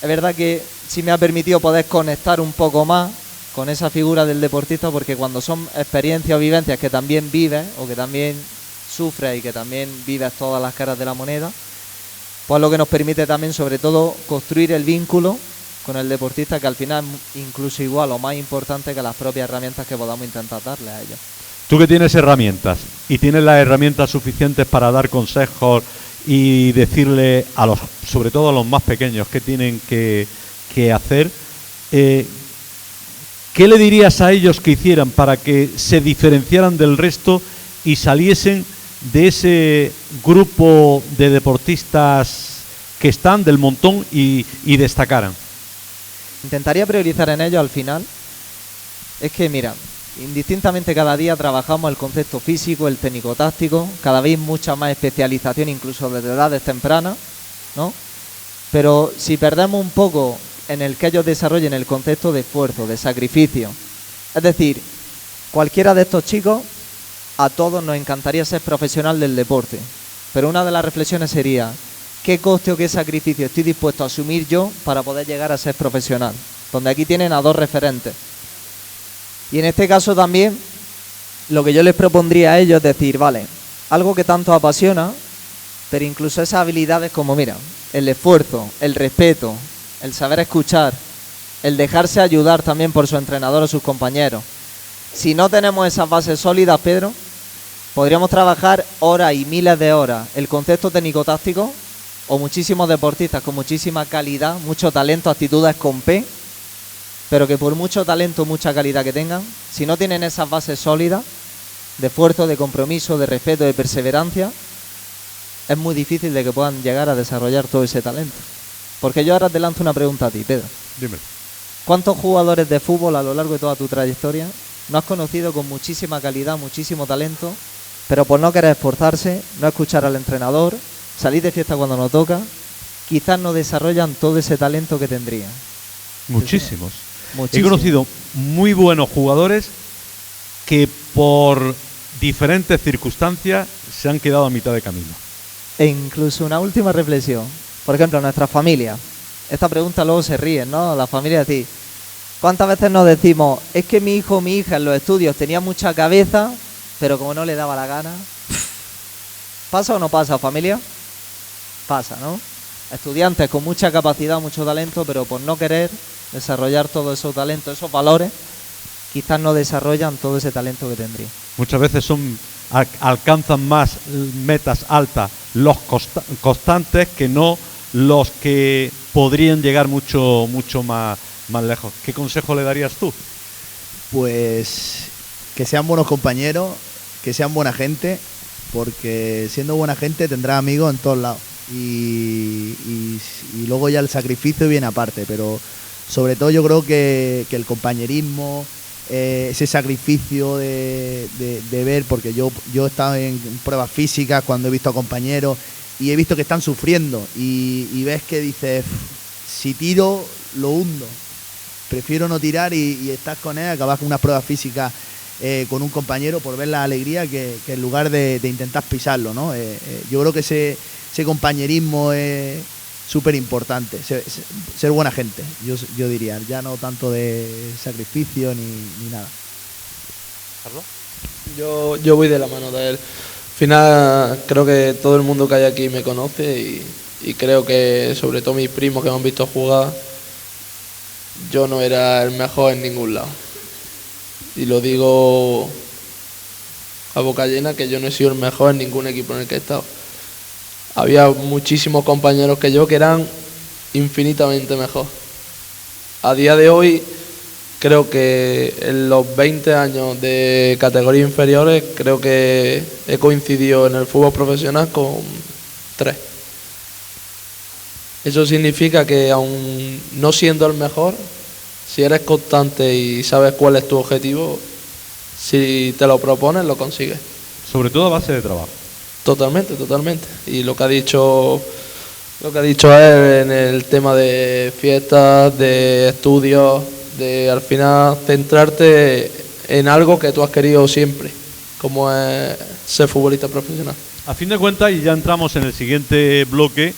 Es verdad que sí me ha permitido poder conectar un poco más con esa figura del deportista, porque cuando son experiencias o vivencias que también vives o que también sufres y que también vives todas las caras de la moneda, pues lo que nos permite también sobre todo construir el vínculo con el deportista, que al final es incluso igual o más importante que las propias herramientas que podamos intentar darle a ellos. Tú que tienes herramientas y tienes las herramientas suficientes para dar consejos y decirle a los, sobre todo a los más pequeños, qué tienen que hacer, ¿qué le dirías a ellos que hicieran para que se diferenciaran del resto y saliesen de ese grupo de deportistas que están del montón y destacaran? Intentaría priorizar en ello al final. Es que mira, indistintamente cada día trabajamos el concepto físico, el técnico-táctico, cada vez mucha más especialización incluso desde edades tempranas, ¿no? Pero si perdemos un poco en el que ellos desarrollen el concepto de esfuerzo, de sacrificio, es decir, cualquiera de estos chicos, a todos nos encantaría ser profesional del deporte, pero una de las reflexiones sería, ¿qué coste o qué sacrificio estoy dispuesto a asumir yo para poder llegar a ser profesional? Donde aquí tienen a dos referentes. Y en este caso también, lo que yo les propondría a ellos es decir, vale, algo que tanto apasiona, pero incluso esas habilidades como, mira, el esfuerzo, el respeto, el saber escuchar, el dejarse ayudar también por su entrenador o sus compañeros. Si no tenemos esas bases sólidas, Pedro, podríamos trabajar horas y miles de horas el concepto técnico-táctico o muchísimos deportistas con muchísima calidad, mucho talento, actitudes con P, pero que por mucho talento, mucha calidad que tengan, si no tienen esas bases sólidas de esfuerzo, de compromiso, de respeto, de perseverancia, es muy difícil de que puedan llegar a desarrollar todo ese talento. Porque yo ahora te lanzo una pregunta a ti, Pedro. Dime. ¿Cuántos jugadores de fútbol a lo largo de toda tu trayectoria no has conocido con muchísima calidad, muchísimo talento, pero por no querer esforzarse, no escuchar al entrenador, salir de fiesta cuando no toca, quizás no desarrollan todo ese talento que tendrían? Muchísimos. Muchísimo. He conocido muy buenos jugadores que por diferentes circunstancias se han quedado a mitad de camino. E incluso una última reflexión. Por ejemplo, nuestra familia. Esta pregunta luego se ríen, ¿no? La familia de ti. ¿Cuántas veces nos decimos, es que mi hijo o mi hija en los estudios tenía mucha cabeza, pero como no le daba la gana? ¿Pasa o no pasa, familia? Pasa, ¿no? Estudiantes con mucha capacidad, mucho talento, pero por no querer desarrollar todo esos talentos, esos valores, quizás no desarrollan todo ese talento que tendrían. Muchas veces alcanzan más metas altas los constantes que no los que podrían llegar mucho más lejos. ¿Qué consejo le darías tú? Pues que sean buenos compañeros, que sean buena gente, porque siendo buena gente tendrás amigos en todos lados. Y luego ya el sacrificio viene aparte, pero sobre todo yo creo que el compañerismo, ese sacrificio de ver, porque yo he estado en pruebas físicas cuando he visto a compañeros y he visto que están sufriendo y ves que dices, si tiro, lo hundo. Prefiero no tirar y estar con él, acabar con unas pruebas físicas con un compañero por ver la alegría que en lugar de intentar pisarlo, ¿no? Yo creo que ese compañerismo es súper importante, ser buena gente, yo diría, ya no tanto de sacrificio ni nada. ¿Carlos? Yo voy de la mano de él. Al final creo que todo el mundo que hay aquí me conoce y creo que sobre todo mis primos que me han visto jugar, yo no era el mejor en ningún lado. Y lo digo a boca llena, que yo no he sido el mejor en ningún equipo en el que he estado. Había muchísimos compañeros que yo que eran infinitamente mejor. A día de hoy creo que en los 20 años de categorías inferiores creo que he coincidido en el fútbol profesional con 3. Eso significa que aun no siendo el mejor, si eres constante y sabes cuál es tu objetivo, si te lo propones lo consigues. Sobre todo a base de trabajo. Totalmente. Y lo que ha dicho él en el tema de fiestas, de estudios, de al final centrarte en algo que tú has querido siempre, como es ser futbolista profesional. A fin de cuentas, y ya entramos en el siguiente bloque,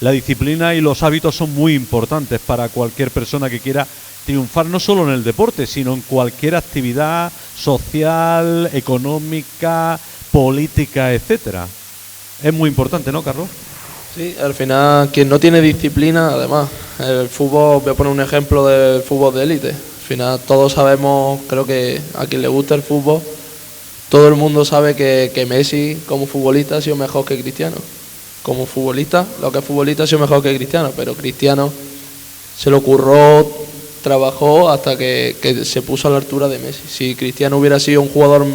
la disciplina y los hábitos son muy importantes para cualquier persona que quiera triunfar no solo en el deporte, sino en cualquier actividad social, económica, política, etcétera. Es muy importante, ¿no, Carlos? Sí, al final quien no tiene disciplina, además, el fútbol, voy a poner un ejemplo del fútbol de élite. Al final todos sabemos, creo que a quien le gusta el fútbol, todo el mundo sabe que Messi como futbolista ha sido mejor que Cristiano. Como futbolista, lo que es futbolista ha sido mejor que Cristiano, pero Cristiano se lo curró, trabajó hasta que se puso a la altura de Messi. Si Cristiano hubiera sido un jugador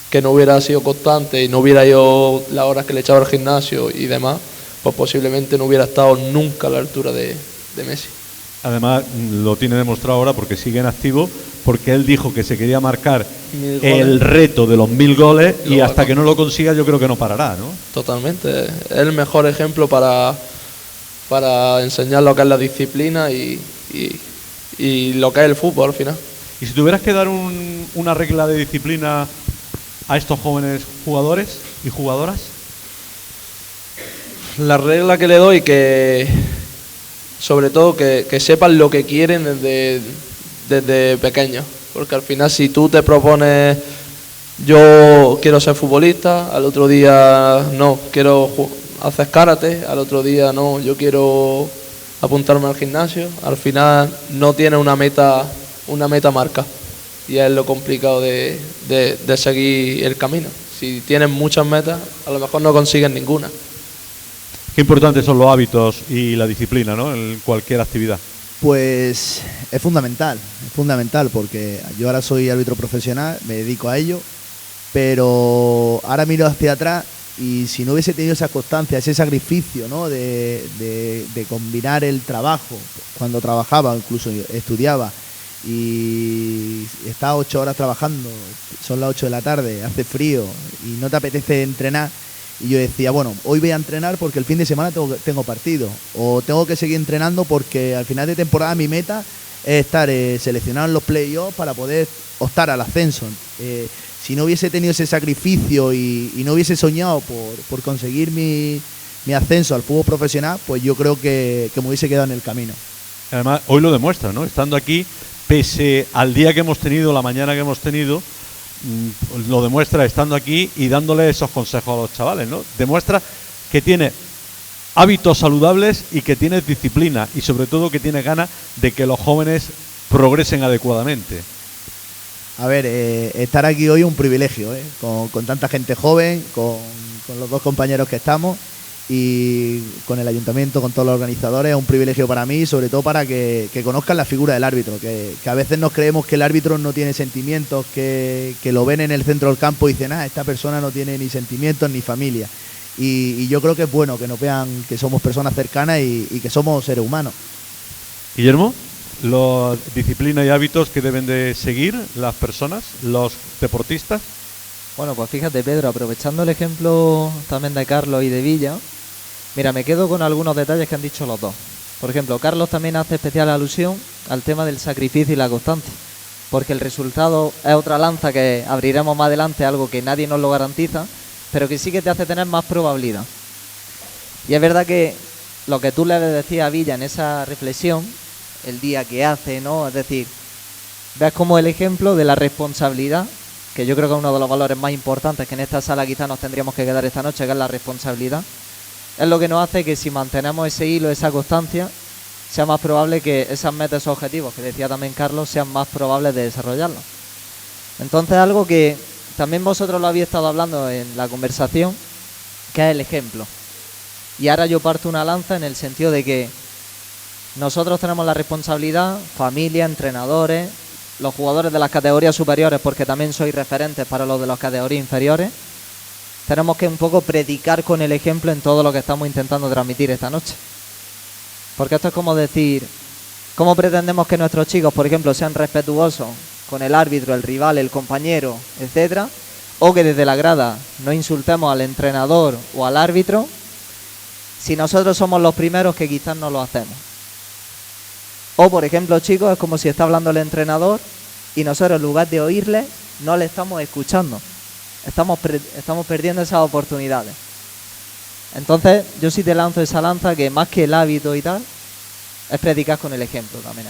que no hubiera sido constante y no hubiera ido las horas que le echaba al gimnasio y demás, pues posiblemente no hubiera estado nunca a la altura de Messi. Además, lo tiene demostrado ahora porque sigue en activo, porque él dijo que se quería marcar el reto de los 1000 goles y hasta que no lo consiga yo creo que no parará, ¿no? Totalmente. Es el mejor ejemplo para enseñar lo que es la disciplina y lo que es el fútbol al final. Y si tuvieras que dar una regla de disciplina a estos jóvenes jugadores y jugadoras. La regla que le doy, que sobre todo que sepan lo que quieren desde pequeños, porque al final si tú te propones yo quiero ser futbolista, al otro día no, quiero hacer karate, al otro día no, yo quiero apuntarme al gimnasio, al final no tiene una meta marca y es lo complicado de seguir el camino. Si tienes muchas metas, a lo mejor no consigues ninguna. Qué importantes son los hábitos y la disciplina, ¿no? En cualquier actividad. Pues es fundamental porque yo ahora soy árbitro profesional, me dedico a ello, pero ahora miro hacia atrás y si no hubiese tenido esa constancia, ese sacrificio, ¿no? de combinar el trabajo, cuando trabajaba, incluso estudiaba, y estaba 8 horas trabajando, son las 8 de la tarde, hace frío y no te apetece entrenar, y yo decía, bueno, hoy voy a entrenar porque el fin de semana tengo partido, o tengo que seguir entrenando porque al final de temporada mi meta es estar seleccionado en los playoffs para poder optar al ascenso. Si no hubiese tenido ese sacrificio y no hubiese soñado por conseguir mi ascenso al fútbol profesional, pues yo creo que me hubiese quedado en el camino. Además, hoy lo demuestra, ¿no? Estando aquí, pese al día que hemos tenido, la mañana que hemos tenido, lo demuestra estando aquí y dándole esos consejos a los chavales, ¿no? Demuestra que tiene hábitos saludables y que tiene disciplina y sobre todo que tiene ganas de que los jóvenes progresen adecuadamente. A ver, estar aquí hoy es un privilegio, con tanta gente joven, con los dos compañeros que estamos y con el ayuntamiento, con todos los organizadores, es un privilegio para mí, sobre todo para que conozcan la figura del árbitro, que a veces nos creemos que el árbitro no tiene sentimientos, que lo ven en el centro del campo y dicen, esta persona no tiene ni sentimientos ni familia. Y yo creo que es bueno que nos vean que somos personas cercanas y que somos seres humanos. Guillermo. la disciplina y hábitos que deben de seguir las personas, los deportistas? Bueno, pues fíjate, Pedro, aprovechando el ejemplo también de Carlos y de Villa, mira, me quedo con algunos detalles que han dicho los dos. Por ejemplo, Carlos también hace especial alusión al tema del sacrificio y la constancia, porque el resultado es otra lanza que abriremos más adelante, algo que nadie nos lo garantiza, pero que sí que te hace tener más probabilidad. Y es verdad que lo que tú le decías a Villa en esa reflexión, el día que hace, ¿no? Es decir, ves como el ejemplo de la responsabilidad, que yo creo que es uno de los valores más importantes que en esta sala quizás nos tendríamos que quedar esta noche, que es la responsabilidad. Es lo que nos hace que si mantenemos ese hilo, esa constancia, sea más probable que esas metas, esos objetivos, que decía también Carlos, sean más probables de desarrollarlos. Entonces, algo que también vosotros lo habéis estado hablando en la conversación, que es el ejemplo. Y ahora yo parto una lanza en el sentido de que nosotros tenemos la responsabilidad, familia, entrenadores, los jugadores de las categorías superiores, porque también sois referentes para los de las categorías inferiores. Tenemos que un poco predicar con el ejemplo en todo lo que estamos intentando transmitir esta noche. Porque esto es como decir, ¿cómo pretendemos que nuestros chicos, por ejemplo, sean respetuosos con el árbitro, el rival, el compañero, etcétera? O que desde la grada no insultemos al entrenador o al árbitro, si nosotros somos los primeros que quizás no lo hacemos. O, por ejemplo, chicos, es como si está hablando el entrenador y nosotros en lugar de oírle, no le estamos escuchando. Estamos perdiendo esas oportunidades. Entonces, yo sí te lanzo esa lanza que más que el hábito y tal, es predicar con el ejemplo también.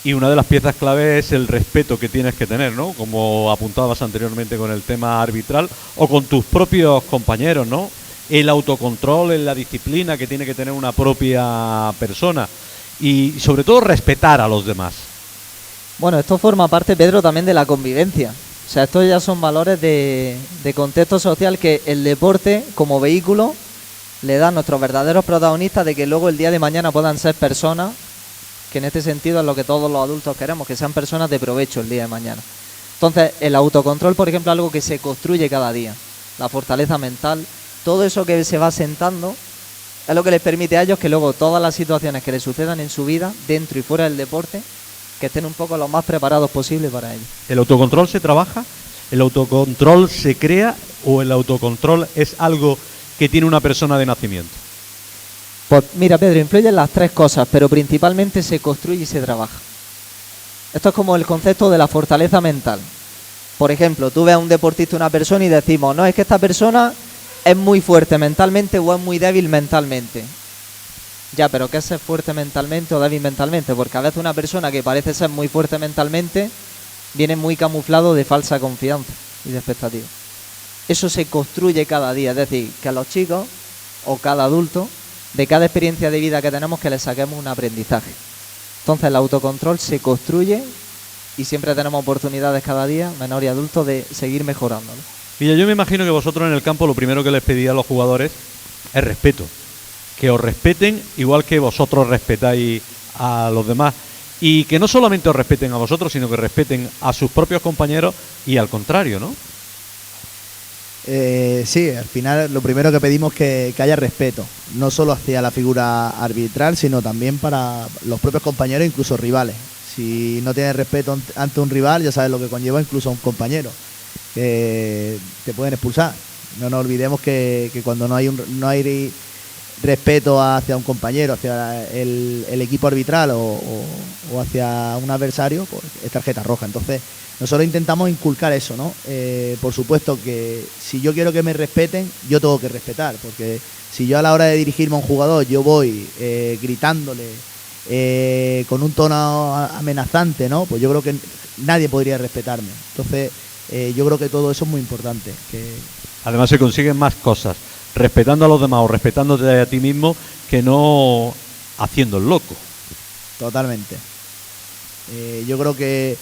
Y una de las piezas clave es el respeto que tienes que tener, ¿no? Como apuntabas anteriormente con el tema arbitral o con tus propios compañeros, ¿no? El autocontrol, la disciplina que tiene que tener una propia persona y sobre todo respetar a los demás. Bueno, esto forma parte, Pedro, también de la convivencia. O sea, estos ya son valores de contexto social que el deporte como vehículo le da a nuestros verdaderos protagonistas de que luego el día de mañana puedan ser personas, que en este sentido es lo que todos los adultos queremos, que sean personas de provecho el día de mañana. Entonces, el autocontrol, por ejemplo, es algo que se construye cada día. La fortaleza mental, todo eso que se va sentando, es lo que les permite a ellos que luego todas las situaciones que les sucedan en su vida, dentro y fuera del deporte, que estén un poco lo más preparados posible para ello. ¿El autocontrol se trabaja? ¿El autocontrol se crea? ¿O el autocontrol es algo que tiene una persona de nacimiento? Pues mira, Pedro, influyen las tres cosas, pero principalmente se construye y se trabaja. Esto es como el concepto de la fortaleza mental. Por ejemplo, tú ves a un deportista, una persona, y decimos, no, es que esta persona es muy fuerte mentalmente o es muy débil mentalmente. Ya, pero ¿qué es ser fuerte mentalmente o débil mentalmente? Porque a veces una persona que parece ser muy fuerte mentalmente viene muy camuflado de falsa confianza y de expectativa. Eso se construye cada día, es decir, que a los chicos o cada adulto, de cada experiencia de vida que tenemos, que les saquemos un aprendizaje. Entonces el autocontrol se construye y siempre tenemos oportunidades cada día, menor y adulto, de seguir mejorándolo. Y yo me imagino que vosotros en el campo lo primero que les pedís a los jugadores es respeto. Que os respeten igual que vosotros respetáis a los demás. Y que no solamente os respeten a vosotros, sino que respeten a sus propios compañeros y al contrario, ¿no? Sí, al final lo primero que pedimos es que haya respeto, no solo hacia la figura arbitral, sino también para los propios compañeros, incluso rivales. Si no tienes respeto ante un rival, ya sabes lo que conlleva incluso a un compañero, que te pueden expulsar. No nos olvidemos que cuando no hay respeto hacia un compañero, hacia el equipo arbitral o hacia un adversario, pues es tarjeta roja. Entonces nosotros intentamos inculcar eso, ¿no? Por supuesto que si yo quiero que me respeten, yo tengo que respetar, porque si yo a la hora de dirigirme a un jugador yo voy gritándole con un tono amenazante, ¿no? Pues yo creo que nadie podría respetarme. Entonces yo creo que todo eso es muy importante. Además se consiguen más cosas respetando a los demás o respetándote a ti mismo que no haciendo el loco. Totalmente. Yo creo que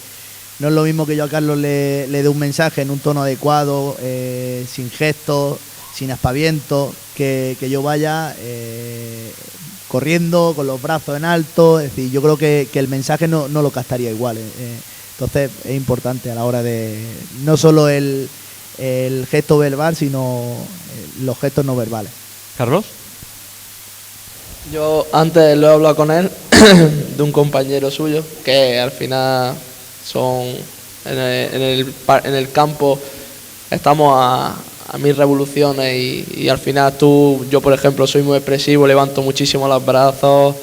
no es lo mismo que yo a Carlos le dé un mensaje en un tono adecuado, sin gestos, sin aspavientos, que yo vaya corriendo con los brazos en alto. Es decir, yo creo que el mensaje no lo captaría igual. Entonces es importante a la hora de no solo el gesto verbal, sino los gestos no verbales. ¿Carlos? Yo antes lo he hablado con él de un compañero suyo, que al final son en el campo estamos a 1000 revoluciones y al final yo por ejemplo soy muy expresivo, levanto muchísimo los brazos,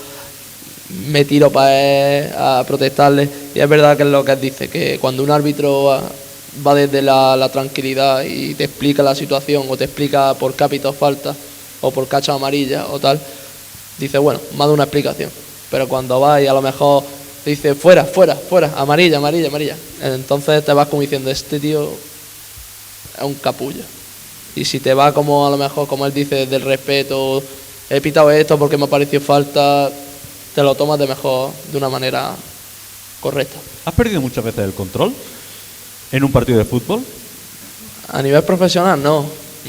me tiro para él a protestarle, y es verdad que es lo que él dice, que cuando un árbitro va desde la tranquilidad y te explica la situación o te explica por qué ha pitado falta o por qué ha echado amarilla o tal, dice bueno, me ha dado una explicación, pero cuando va y a lo mejor te dice fuera, amarilla, entonces te vas como diciendo este tío es un capullo. Y si te va como a lo mejor, como él dice, del respeto, he pitado esto porque me ha parecido falta, te lo tomas de una manera correcta. ¿Has perdido muchas veces el control en un partido de fútbol? A nivel profesional no.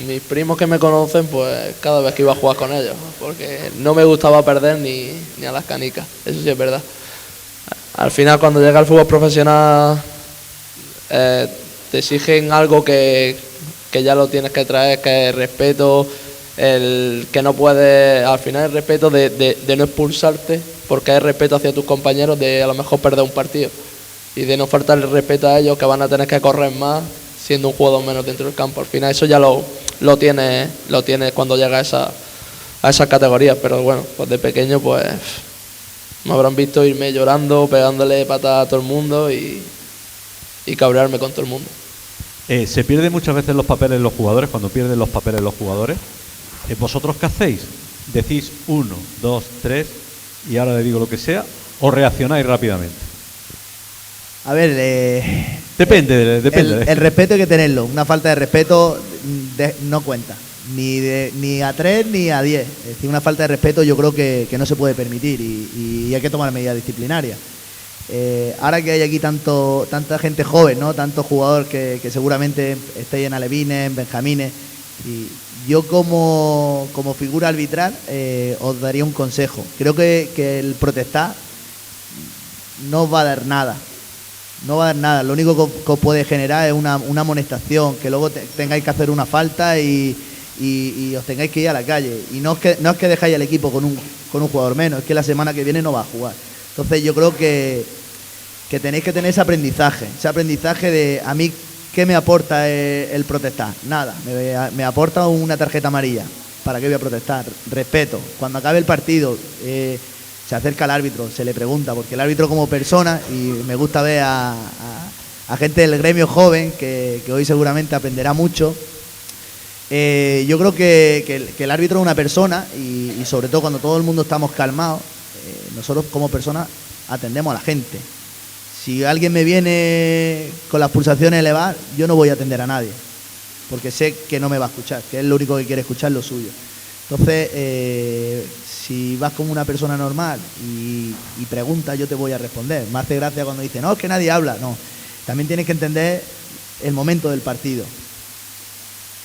Mis primos que me conocen, pues cada vez que iba a jugar con ellos, porque no me gustaba perder ni a las canicas, eso sí es verdad. Al final cuando llega el fútbol profesional te exigen algo que ya lo tienes que traer, que es respeto, el que no puedes, al final el respeto de no expulsarte, porque es respeto hacia tus compañeros de a lo mejor perder un partido, y de no faltar el respeto a ellos, que van a tener que correr más siendo un jugador menos dentro del campo. Al final eso ya lo tienes cuando llega a esas categorías, pero bueno, pues de pequeño pues me habrán visto irme llorando, pegándole patadas a todo el mundo y cabrearme con todo el mundo. Se pierden muchas veces los papeles los jugadores. Cuando pierden los papeles los jugadores, ¿vosotros qué hacéis? ¿Decís 1, 2, 3 y ahora le digo lo que sea? ¿O reaccionáis rápidamente? A ver, Depende. El respeto hay que tenerlo. Una falta de respeto no cuenta. Ni a 3 ni a 10. Es decir, una falta de respeto yo creo que no se puede permitir y hay que tomar medidas disciplinarias. Ahora que hay aquí tanta gente joven, ¿no? Tanto jugador que seguramente estéis en alevines, en benjamines, y yo como figura arbitral os daría un consejo. Creo que el protestar no os va a dar nada. No va a dar nada. Lo único que os puede generar es una amonestación, que luego tengáis que hacer una falta y os tengáis que ir a la calle. Y no es que dejáis al equipo con un jugador menos, es que la semana que viene no va a jugar. Entonces yo creo que tenéis que tener ese aprendizaje de a mí, ¿qué me aporta el protestar? Nada, me aporta una tarjeta amarilla. ¿Para qué voy a protestar? Respeto. Cuando acabe el partido se acerca al árbitro, se le pregunta, porque el árbitro como persona, y me gusta ver a gente del gremio joven que hoy seguramente aprenderá mucho. Yo creo que el árbitro es una persona y sobre todo cuando todo el mundo estamos calmados, nosotros como personas atendemos a la gente. Si alguien me viene con las pulsaciones elevadas, yo no voy a atender a nadie, porque sé que no me va a escuchar, que es lo único que quiere escuchar lo suyo. Entonces, si vas como una persona normal y preguntas, yo te voy a responder. Me hace gracia cuando dicen, no, es que nadie habla. No, también tienes que entender el momento del partido.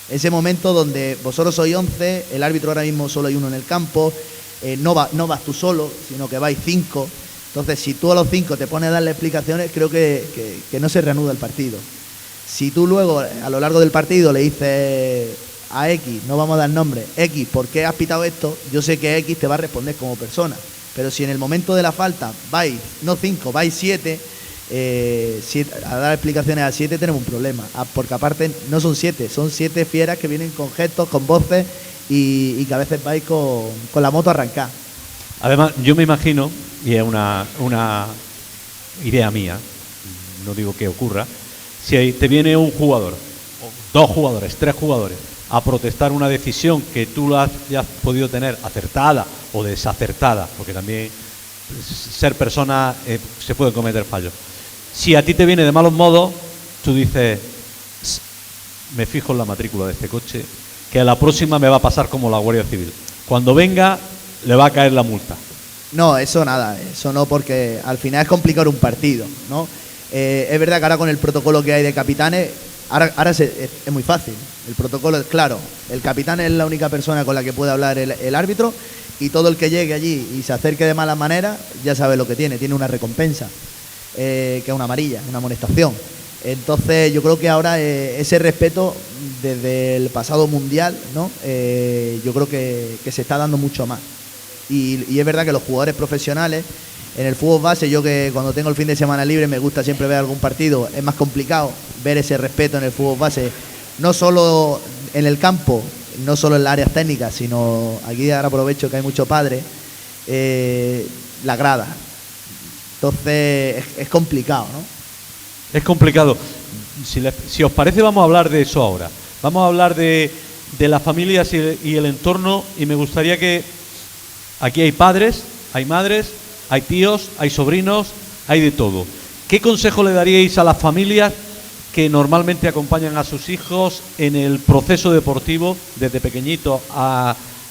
Ese momento donde vosotros sois 11, el árbitro ahora mismo solo hay uno en el campo, no vas tú solo, sino que vais 5. Entonces, si tú a los 5 te pones a darle explicaciones, creo que no se reanuda el partido. Si tú luego, a lo largo del partido, le dices a X, no vamos a dar nombre, X, ¿por qué has pitado esto? Yo sé que X te va a responder como persona. Pero si en el momento de la falta vais, no 5, vais 7, a dar explicaciones a 7 tenemos un problema. Porque aparte no son 7, son 7 fieras que vienen con gestos, con voces y que a veces vais con la moto arrancada. Además, yo me imagino, y es una idea mía, no digo que ocurra, si te viene un jugador, 2 jugadores, 3 jugadores, a protestar una decisión que tú la hayas podido tener acertada o desacertada, porque también ser persona se puede cometer fallos. Si a ti te viene de malos modos, tú dices, me fijo en la matrícula de este coche, que a la próxima me va a pasar como la Guardia Civil. Cuando venga, le va a caer la multa. No, eso nada, eso no, porque al final es complicar un partido, ¿no? Es verdad que ahora con el protocolo que hay de capitanes, ahora es muy fácil. El protocolo es claro, el capitán es la única persona con la que puede hablar el árbitro, y todo el que llegue allí y se acerque de mala manera ya sabe lo que tiene una recompensa, que es una amarilla, una amonestación. Entonces yo creo que ahora ese respeto desde el pasado mundial, ¿no? Yo creo que se está dando mucho más. Y es verdad que los jugadores profesionales En el fútbol base, yo que cuando tengo el fin de semana libre me gusta siempre ver algún partido, es más complicado ver ese respeto en el fútbol base, no solo en el campo, no solo en las áreas técnicas, sino aquí ahora aprovecho que hay muchos padres, la grada. Entonces es complicado, ¿no? Es complicado. Si os parece, vamos a hablar de eso ahora. Vamos a hablar de las familias y el entorno, y me gustaría que aquí hay padres, hay madres, hay tíos, hay sobrinos, hay de todo. ¿Qué consejo le daríais a las familias que normalmente acompañan a sus hijos en el proceso deportivo desde pequeñito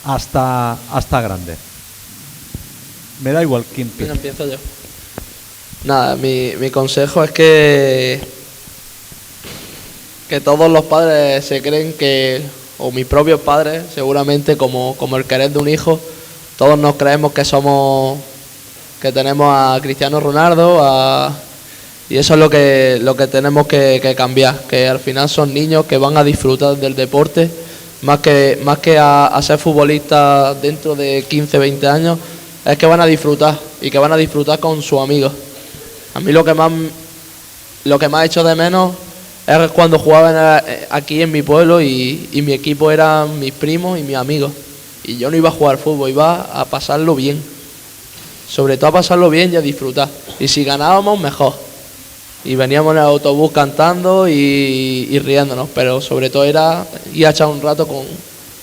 hasta grande? Me da igual quién empieza. Empiezo yo. Nada, mi consejo es que todos los padres se creen que, o mis propios padres, seguramente como el querer de un hijo, todos nos creemos que tenemos a Cristiano Ronaldo, y eso es lo que tenemos que cambiar, que al final son niños que van a disfrutar del deporte, más que a ser futbolistas dentro de 15, 20 años, es que van a disfrutar, y que van a disfrutar con sus amigos. A mí lo que más echo de menos es cuando jugaban aquí en mi pueblo y mi equipo eran mis primos y mis amigos. Y yo no iba a jugar fútbol, iba a pasarlo bien. Sobre todo a pasarlo bien y a disfrutar. Y si ganábamos, mejor. Y veníamos en el autobús cantando y riéndonos. Pero sobre todo era ir a echar un rato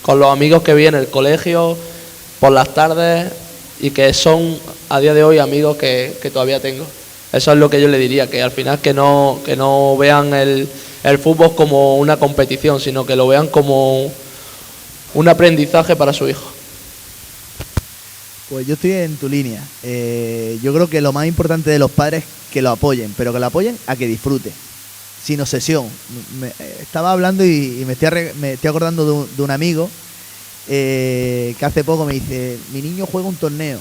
con los amigos que vi en el colegio, por las tardes, y que son a día de hoy amigos que todavía tengo. Eso es lo que yo le diría, que al final que no vean el fútbol como una competición, sino que lo vean como un aprendizaje para su hijo. Pues yo estoy en tu línea. Yo creo que lo más importante de los padres es que lo apoyen, pero que lo apoyen a que disfrute, sin obsesión. Estaba hablando y me estoy acordando de un amigo que hace poco me dice: mi niño juega un torneo,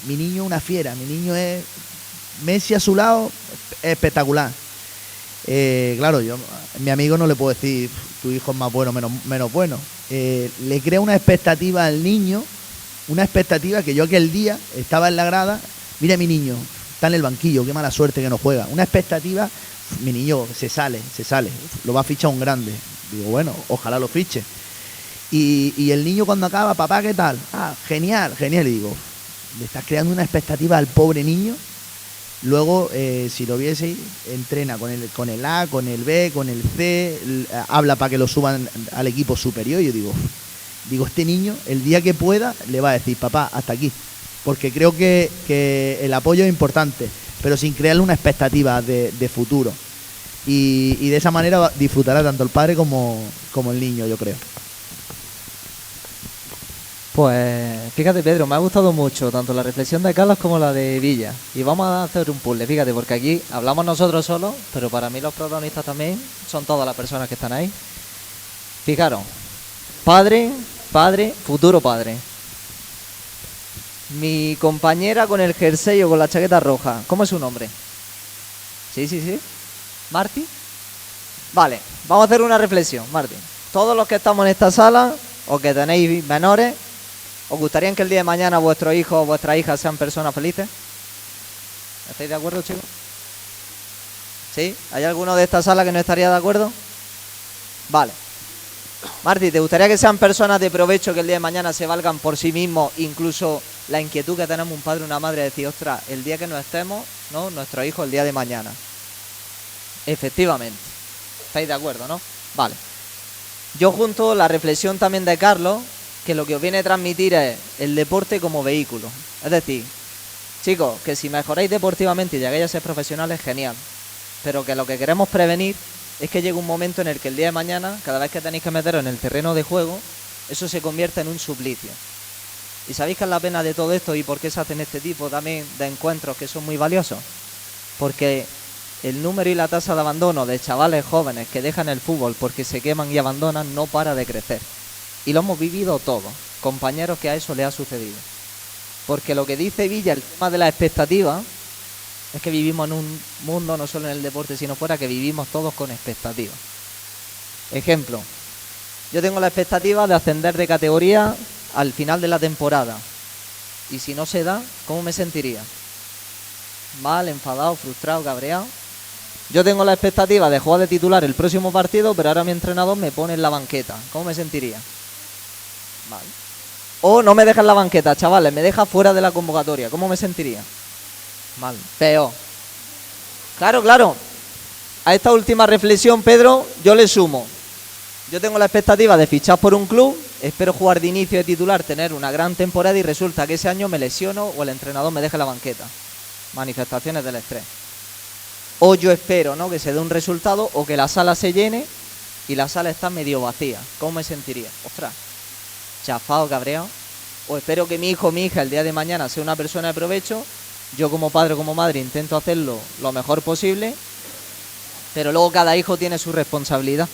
mi niño es una fiera, mi niño es Messi a su lado, es espectacular. Claro, yo a mi amigo no le puedo decir tu hijo es más bueno, menos bueno. Le crea una expectativa al niño, una expectativa que yo aquel día estaba en la grada, mira mi niño, está en el banquillo, qué mala suerte que no juega. Una expectativa, mi niño se sale, lo va a fichar un grande. Digo, bueno, ojalá lo fiche. Y el niño cuando acaba, papá, ¿qué tal? Ah, genial. Y digo, le estás creando una expectativa al pobre niño. Luego, si lo vieseis, entrena con el A, con el B, con el C, habla para que lo suban al equipo superior. Y yo digo, este niño, el día que pueda, le va a decir, papá, hasta aquí. Porque creo que el apoyo es importante, pero sin crearle una expectativa de futuro. Y de esa manera disfrutará tanto el padre como el niño, yo creo. Pues fíjate, Pedro, me ha gustado mucho tanto la reflexión de Carlos como la de Villa. Y vamos a hacer un puzzle, fíjate, porque aquí hablamos nosotros solos, pero para mí los protagonistas también son todas las personas que están ahí. Fijaros, padre, futuro padre. Mi compañera con el jersey o con la chaqueta roja, ¿cómo es su nombre? Sí. ¿Marti? Vale, vamos a hacer una reflexión, Marti. Todos los que estamos en esta sala, o que tenéis menores, ¿os gustaría que el día de mañana vuestros hijos o vuestras hijas sean personas felices? ¿Estáis de acuerdo, chicos? ¿Sí? ¿Hay alguno de esta sala que no estaría de acuerdo? Vale. Marti, ¿te gustaría que sean personas de provecho, que el día de mañana se valgan por sí mismos? Incluso la inquietud que tenemos un padre o una madre de decir, ostras, el día que no estemos, ¿no? Nuestros hijos el día de mañana. Efectivamente. ¿Estáis de acuerdo, no? Vale. Yo junto la reflexión también de Carlos, que lo que os viene a transmitir es el deporte como vehículo. Es decir, chicos, que si mejoráis deportivamente y llegáis a ser profesionales, genial. Pero que lo que queremos prevenir es que llegue un momento en el que el día de mañana, cada vez que tenéis que meteros en el terreno de juego, eso se convierta en un suplicio. ¿Y sabéis qué es la pena de todo esto y por qué se hacen este tipo también de encuentros que son muy valiosos? Porque el número y la tasa de abandono de chavales jóvenes que dejan el fútbol porque se queman y abandonan no para de crecer. Y lo hemos vivido todos, compañeros, que a eso le ha sucedido. Porque lo que dice Villa, el tema de la expectativa, es que vivimos en un mundo, no solo en el deporte, sino fuera, que vivimos todos con expectativas. Ejemplo, yo tengo la expectativa de ascender de categoría al final de la temporada. Y si no se da, ¿cómo me sentiría? mal, enfadado, frustrado, cabreado. Yo tengo la expectativa de jugar de titular el próximo partido, pero ahora mi entrenador me pone en la banqueta. ¿Cómo me sentiría? Mal. O no me deja en la banqueta, chavales, me deja fuera de la convocatoria. ¿Cómo me sentiría? Mal. Peor. Claro. A esta última reflexión, Pedro, yo le sumo. Yo tengo la expectativa de fichar por un club, espero jugar de inicio de titular, tener una gran temporada y resulta que ese año me lesiono o el entrenador me deja en la banqueta. Manifestaciones del estrés. O yo espero, ¿no?, que se dé un resultado o que la sala se llene y la sala está medio vacía. ¿Cómo me sentiría? Ostras, chafado, cabreado. O espero que mi hijo o mi hija el día de mañana sea una persona de provecho. Yo como padre o como madre intento hacerlo lo mejor posible, pero luego cada hijo tiene su responsabilidad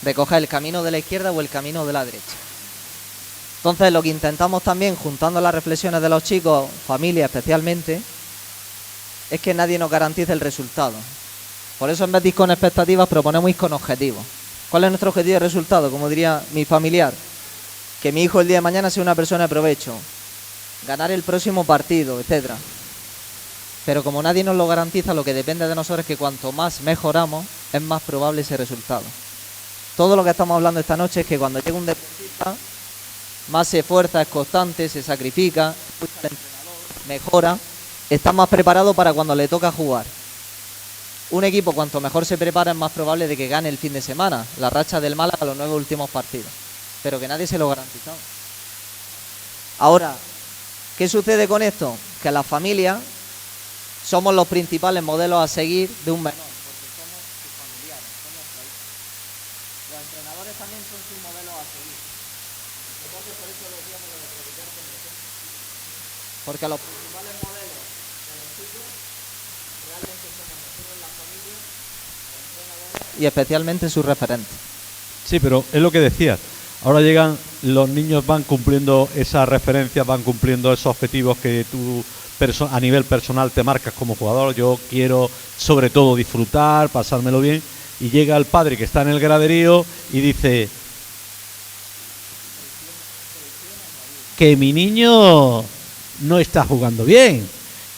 de coger el camino de la izquierda o el camino de la derecha. Entonces lo que intentamos también, juntando las reflexiones de los chicos, familia especialmente, es que nadie nos garantice el resultado. Por eso en vez de ir con expectativas proponemos ir con objetivos. ¿Cuál es nuestro objetivo de resultado? Como diría mi familiar, que mi hijo el día de mañana sea una persona de provecho, ganar el próximo partido, etcétera. Pero como nadie nos lo garantiza, lo que depende de nosotros es que cuanto más mejoramos, es más probable ese resultado. Todo lo que estamos hablando esta noche es que cuando llega un deportista, más se esfuerza, es constante, se sacrifica, escucha al entrenador, mejora, está más preparado para cuando le toca jugar. Un equipo cuanto mejor se prepara es más probable de que gane el fin de semana, la racha del Málaga a los 9 últimos partidos, pero que nadie se lo garantiza. Ahora, ¿qué sucede con esto? Que las familias somos los principales modelos a seguir de un menor, porque somos sus familiares, son nuestros hijos. Los entrenadores también son sus modelos a seguir. Entonces por eso decíamos lo de predicar con el ejemplo. Porque los principales modelos de los chicos realmente somos nosotros, la familia, los entrenadores y especialmente sus referentes. Sí, pero es lo que decías. Ahora llegan, los niños van cumpliendo esas referencias, van cumpliendo esos objetivos que tú a nivel personal te marcas como jugador. Yo quiero sobre todo disfrutar, pasármelo bien, y llega el padre que está en el graderío y dice que mi niño no está jugando bien,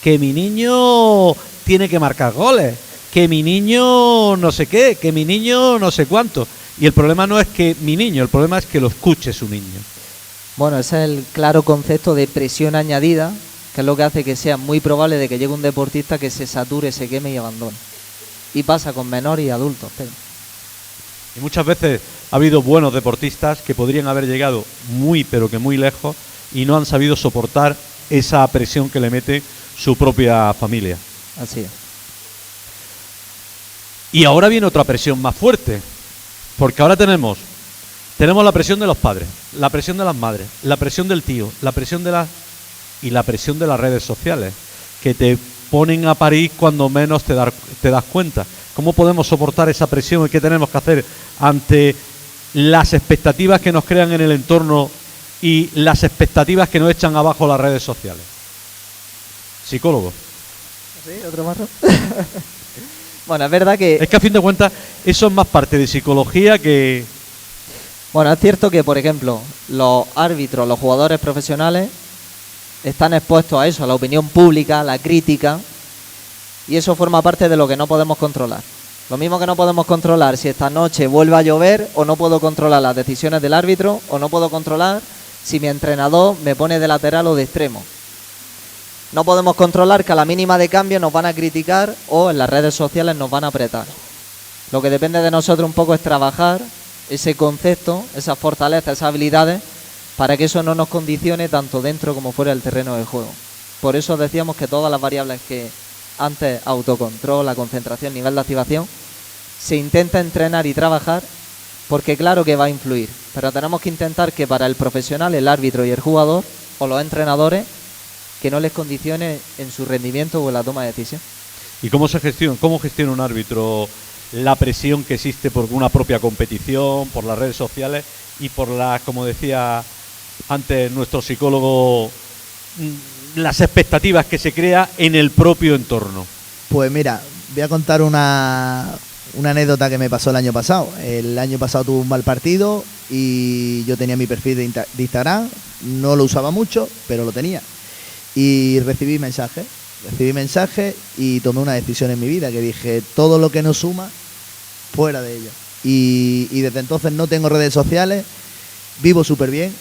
que mi niño tiene que marcar goles, que mi niño no sé qué, que mi niño no sé cuánto. Y el problema no es que mi niño, el problema es que lo escuche su niño. Bueno, ese es el claro concepto de presión añadida, que es lo que hace que sea muy probable de que llegue un deportista que se sature, se queme y abandone. Y pasa con menores y adultos, Pedro. Y muchas veces ha habido buenos deportistas que podrían haber llegado muy, pero que muy lejos, y no han sabido soportar esa presión que le mete su propia familia. Así es. Y ahora viene otra presión más fuerte, porque ahora tenemos la presión de los padres, la presión de las madres, la presión del tío, la presión de la presión de las redes sociales, que te ponen a parir cuando menos te das cuenta. ¿Cómo podemos soportar esa presión y qué tenemos que hacer ante las expectativas que nos crean en el entorno y las expectativas que nos echan abajo las redes sociales? Psicólogo. ¿Sí? ¿Otro marro? Bueno, es verdad que... Es que a fin de cuentas eso es más parte de psicología que... Bueno, es cierto que, por ejemplo, los árbitros, los jugadores profesionales están expuestos a eso, a la opinión pública, a la crítica, y eso forma parte de lo que no podemos controlar. Lo mismo que no podemos controlar si esta noche vuelve a llover, o no puedo controlar las decisiones del árbitro, o no puedo controlar si mi entrenador me pone de lateral o de extremo. No podemos controlar que a la mínima de cambio nos van a criticar o en las redes sociales nos van a apretar. Lo que depende de nosotros un poco es trabajar ese concepto, esas fortalezas, esas habilidades, para que eso no nos condicione tanto dentro como fuera del terreno de juego. Por eso decíamos que todas las variables que antes, autocontrol, la concentración, nivel de activación, se intenta entrenar y trabajar, porque claro que va a influir, pero tenemos que intentar que para el profesional, el árbitro y el jugador, o los entrenadores, que no les condicione en su rendimiento o en la toma de decisión. ¿Y cómo gestiona un árbitro la presión que existe por una propia competición, por las redes sociales y por como decía antes nuestro psicólogo, las expectativas que se crea en el propio entorno? Pues mira, voy a contar una anécdota que me pasó el año pasado. El año pasado tuve un mal partido y yo tenía mi perfil de Instagram, no lo usaba mucho, pero lo tenía. Y recibí mensajes recibí mensajes y tomé una decisión en mi vida, que dije, todo lo que no suma, fuera de ello. Y desde entonces no tengo redes sociales, vivo súper bien,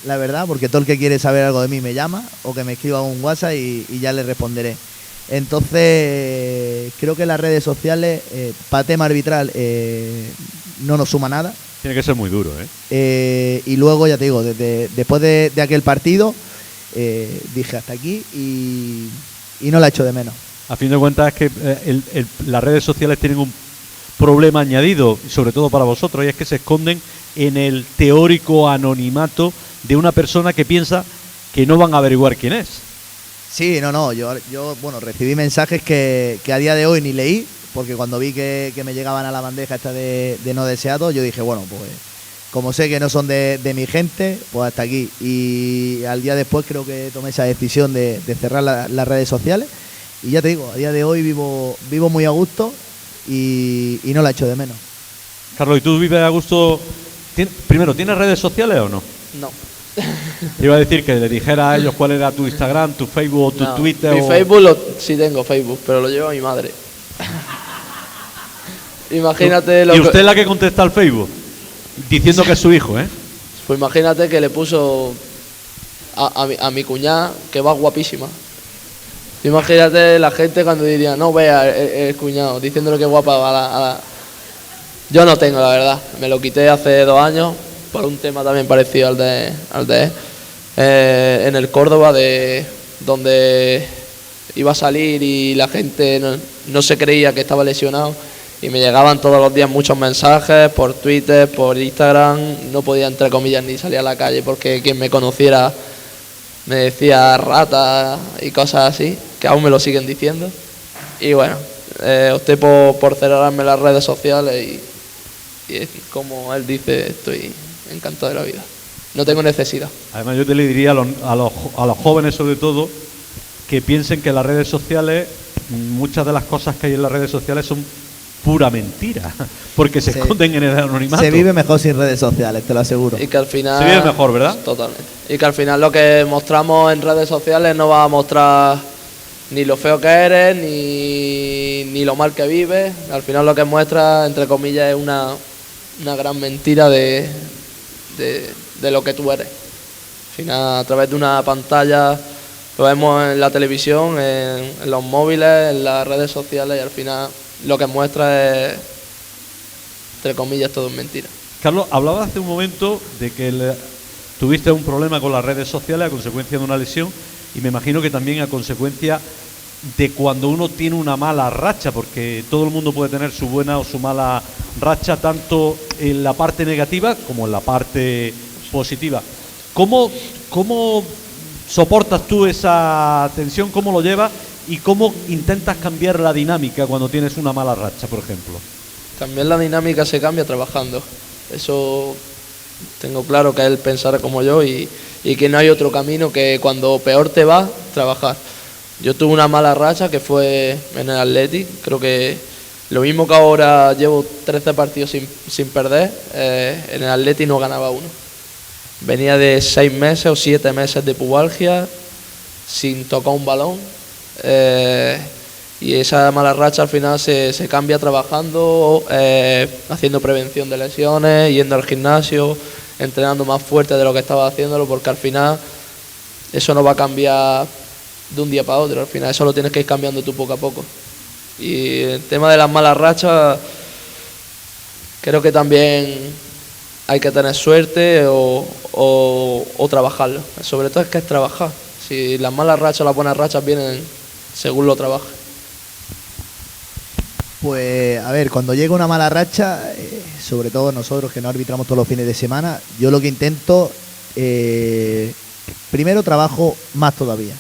la verdad, porque todo el que quiere saber algo de mí me llama o que me escriba un WhatsApp y ya le responderé. Entonces, creo que las redes sociales, para tema arbitral, no nos suma nada. Tiene que ser muy duro, ¿eh? Y luego, ya te digo, después de aquel partido, dije hasta aquí y no la echo de menos. A fin de cuentas es que las redes sociales tienen un problema añadido, sobre todo para vosotros, y es que se esconden en el teórico anonimato de una persona que piensa que no van a averiguar quién es. Sí, no, yo bueno, recibí mensajes que a día de hoy ni leí, porque cuando vi que me llegaban a la bandeja esta de no deseado, yo dije, bueno, pues como sé que no son de mi gente, pues hasta aquí. Y al día después creo que tomé esa decisión de cerrar las redes sociales. Y ya te digo, a día de hoy vivo muy a gusto y no la echo de menos. Carlos, ¿y tú vives a gusto? Primero, ¿tienes redes sociales o no? No. Te iba a decir que le dijera a ellos cuál era tu Instagram, tu Facebook o tu No, Twitter. Mi Facebook sí tengo Facebook, pero lo lleva mi madre. Imagínate lo ¿Y usted es la que contesta al Facebook? Diciendo que es su hijo, ¿eh? Pues imagínate que le puso a mi cuñada, que va guapísima. Imagínate la gente cuando diría, no vea el cuñado, diciéndole que guapa Yo no tengo, la verdad. Me lo quité hace 2 años por un tema también parecido al de él. En el Córdoba, donde iba a salir y la gente no se creía que estaba lesionado. Y me llegaban todos los días muchos mensajes por Twitter, por Instagram. No podía, entre comillas, ni salir a la calle porque quien me conociera me decía rata y cosas así, que aún me lo siguen diciendo. Y bueno, opté por cerrarme las redes sociales y como él dice, estoy encantado de la vida. No tengo necesidad. Además, yo te le diría a los jóvenes, sobre todo, que piensen que las redes sociales, muchas de las cosas que hay en las redes sociales son pura mentira, porque se esconden en el anonimato. Se vive mejor sin redes sociales, te lo aseguro. Y que al final... Se vive mejor, ¿verdad? Totalmente. Y que al final lo que mostramos en redes sociales no va a mostrar ni lo feo que eres, ni lo mal que vives. Al final lo que muestra, entre comillas, es una gran mentira de lo que tú eres. Al final, a través de una pantalla, lo vemos en la televisión, en los móviles, en las redes sociales, y al final lo que muestra es, entre comillas, todo es mentira. Carlos, hablaba hace un momento de que tuviste un problema con las redes sociales a consecuencia de una lesión, y me imagino que también a consecuencia de cuando uno tiene una mala racha, porque todo el mundo puede tener su buena o su mala racha, tanto en la parte negativa como en la parte positiva. ¿Cómo soportas tú esa tensión? ¿Cómo lo llevas? ¿Y cómo intentas cambiar la dinámica cuando tienes una mala racha, por ejemplo? También la dinámica se cambia trabajando. Eso tengo claro, que él pensará como yo y que no hay otro camino que cuando peor te va, trabajar. Yo tuve una mala racha que fue en el Athletic. Creo que lo mismo que ahora llevo 13 partidos sin perder, en el Athletic no ganaba uno. Venía de 6 meses o 7 meses de pubalgia, sin tocar un balón. Y esa mala racha al final se cambia trabajando, haciendo prevención de lesiones, yendo al gimnasio, entrenando más fuerte de lo que estaba haciéndolo, porque al final eso no va a cambiar de un día para otro. Al final eso lo tienes que ir cambiando tú poco a poco. Y el tema de las malas rachas, creo que también hay que tener suerte o trabajarlo. Sobre todo es que es trabajar. Si las malas rachas o las buenas rachas vienen según lo trabajes. Pues a ver, cuando llega una mala racha, sobre todo nosotros que no arbitramos todos los fines de semana, yo lo que intento, primero trabajo más todavía.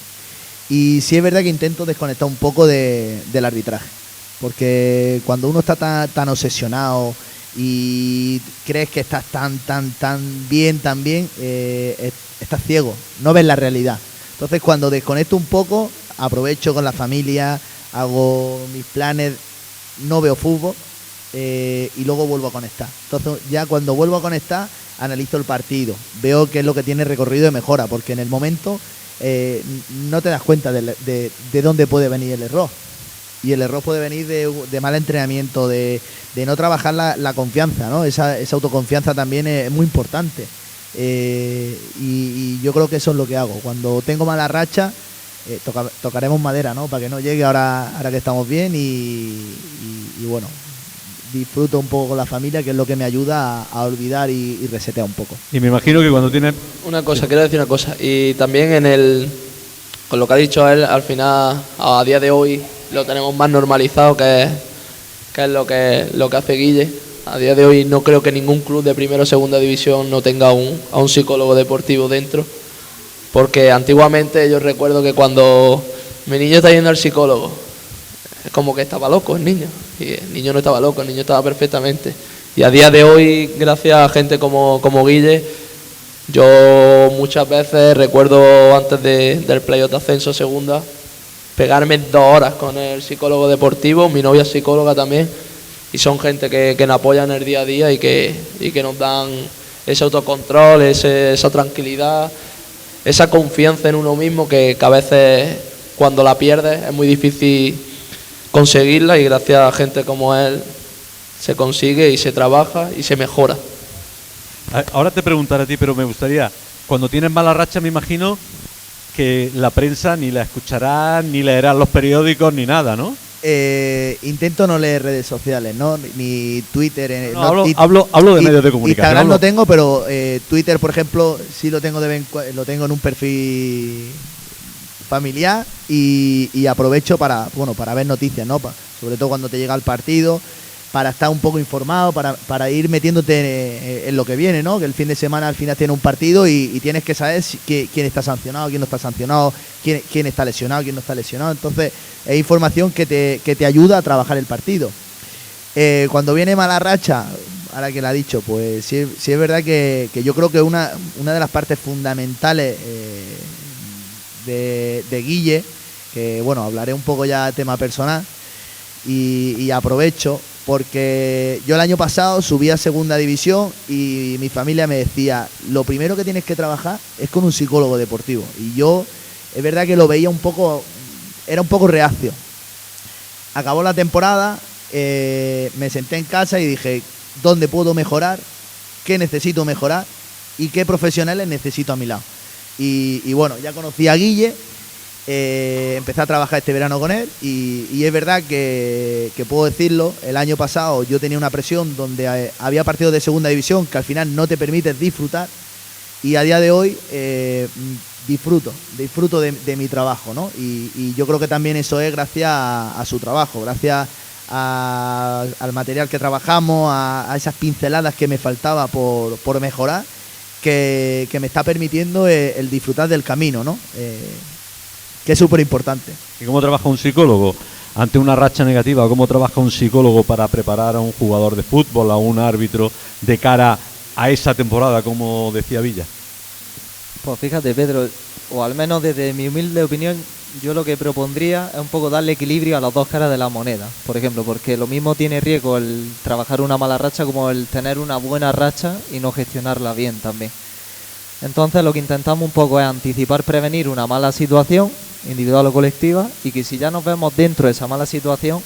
Y sí es verdad que intento desconectar un poco del arbitraje, porque cuando uno está tan obsesionado y crees que estás tan bien, estás ciego, no ves la realidad. Entonces cuando desconecto un poco, aprovecho con la familia, hago mis planes, no veo fútbol y luego vuelvo a conectar. Entonces ya cuando vuelvo a conectar, analizo el partido, veo qué es lo que tiene recorrido de mejora, porque en el momento no te das cuenta de dónde puede venir el error. Y el error puede venir de mal entrenamiento, de no trabajar la confianza, ¿no? Esa autoconfianza también es muy importante. Y yo creo que eso es lo que hago. Cuando tengo mala racha, tocaremos madera, ¿no? Para que no llegue ahora que estamos bien y bueno, disfruto un poco con la familia, que es lo que me ayuda a olvidar y resetear un poco. Y me imagino que cuando tienes... Una cosa, quiero decir una cosa. Y también con lo que ha dicho él, al final, a día de hoy, lo tenemos más normalizado, que es lo que hace Guille. A día de hoy no creo que ningún club de primera o segunda división no tenga a un psicólogo deportivo dentro, porque antiguamente yo recuerdo que cuando mi niño está yendo al psicólogo, es como que estaba loco el niño, y el niño no estaba loco, el niño estaba perfectamente. Y a día de hoy, gracias a gente como Guille, yo muchas veces recuerdo antes del playoff de ascenso segunda, pegarme 2 horas con el psicólogo deportivo, mi novia es psicóloga también, y son gente que nos apoya en el día a día y que nos dan ese autocontrol, esa tranquilidad, esa confianza en uno mismo que a veces cuando la pierdes es muy difícil conseguirla, y gracias a gente como él se consigue y se trabaja y se mejora. Ahora te preguntaré a ti, pero me gustaría, cuando tienes mala racha me imagino que la prensa ni la escuchará, ni leerán los periódicos, ni nada, ¿no? Intento no leer redes sociales, ¿no? Ni Twitter. Hablo de medios de comunicación. Instagram no tengo, pero Twitter, por ejemplo, sí lo tengo lo tengo en un perfil familiar y aprovecho para ver noticias, ¿no? Sobre todo cuando te llega el partido, para estar un poco informado, para ir metiéndote en lo que viene, ¿no? Que el fin de semana al final tiene un partido y tienes que saber quién está sancionado, quién no está sancionado, quién está lesionado, quién no está lesionado. Entonces es información que te ayuda a trabajar el partido. Cuando viene mala racha, ahora que lo ha dicho, pues sí es verdad que yo creo que una de las partes fundamentales de Guille, que bueno, hablaré un poco ya de tema personal y aprovecho, porque yo el año pasado subí a segunda división y mi familia me decía, lo primero que tienes que trabajar es con un psicólogo deportivo. Y yo, es verdad que lo veía era un poco reacio. Acabó la temporada, me senté en casa y dije, ¿dónde puedo mejorar? ¿Qué necesito mejorar? ¿Y qué profesionales necesito a mi lado? Y bueno, ya conocí a Guille. Empecé a trabajar este verano con él y es verdad que puedo decirlo, el año pasado yo tenía una presión donde había partidos de segunda división que al final no te permites disfrutar, y a día de hoy disfruto de mi trabajo, ¿no? Y yo creo que también eso es gracias a su trabajo, gracias al material que trabajamos, a esas pinceladas que me faltaba por mejorar, que me está permitiendo el disfrutar del camino, ¿no? Que es súper importante. ¿Y cómo trabaja un psicólogo ante una racha negativa? ¿Cómo trabaja un psicólogo para preparar a un jugador de fútbol, a un árbitro, de cara a esa temporada, como decía Villa? Pues fíjate, Pedro, o al menos desde mi humilde opinión, yo lo que propondría es un poco darle equilibrio a las dos caras de la moneda, por ejemplo, porque lo mismo tiene riesgo el trabajar una mala racha como el tener una buena racha y no gestionarla bien también. Entonces lo que intentamos un poco es anticipar, prevenir una mala situación, individual o colectiva, y que si ya nos vemos dentro de esa mala situación,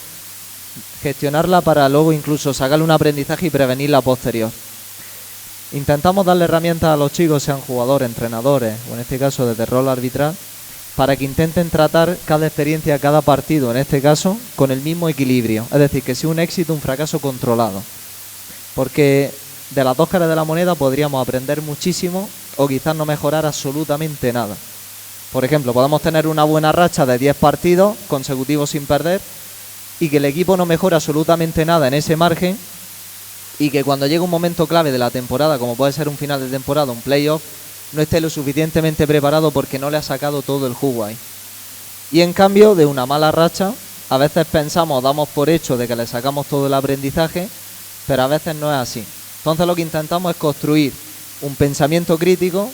gestionarla para luego incluso sacarle un aprendizaje y prevenirla posterior. Intentamos darle herramientas a los chicos, sean jugadores, entrenadores, o en este caso desde rol arbitral, para que intenten tratar cada experiencia, cada partido, en este caso, con el mismo equilibrio. Es decir, que sea un éxito, un fracaso controlado. Porque de las dos caras de la moneda podríamos aprender muchísimo o quizás no mejorar absolutamente nada. Por ejemplo, podemos tener una buena racha de 10 partidos consecutivos sin perder y que el equipo no mejore absolutamente nada en ese margen, y que cuando llegue un momento clave de la temporada, como puede ser un final de temporada, un playoff, no esté lo suficientemente preparado porque no le ha sacado todo el jugo ahí. Y en cambio, de una mala racha, a veces pensamos, damos por hecho de que le sacamos todo el aprendizaje, pero a veces no es así. Entonces lo que intentamos es construir un pensamiento crítico,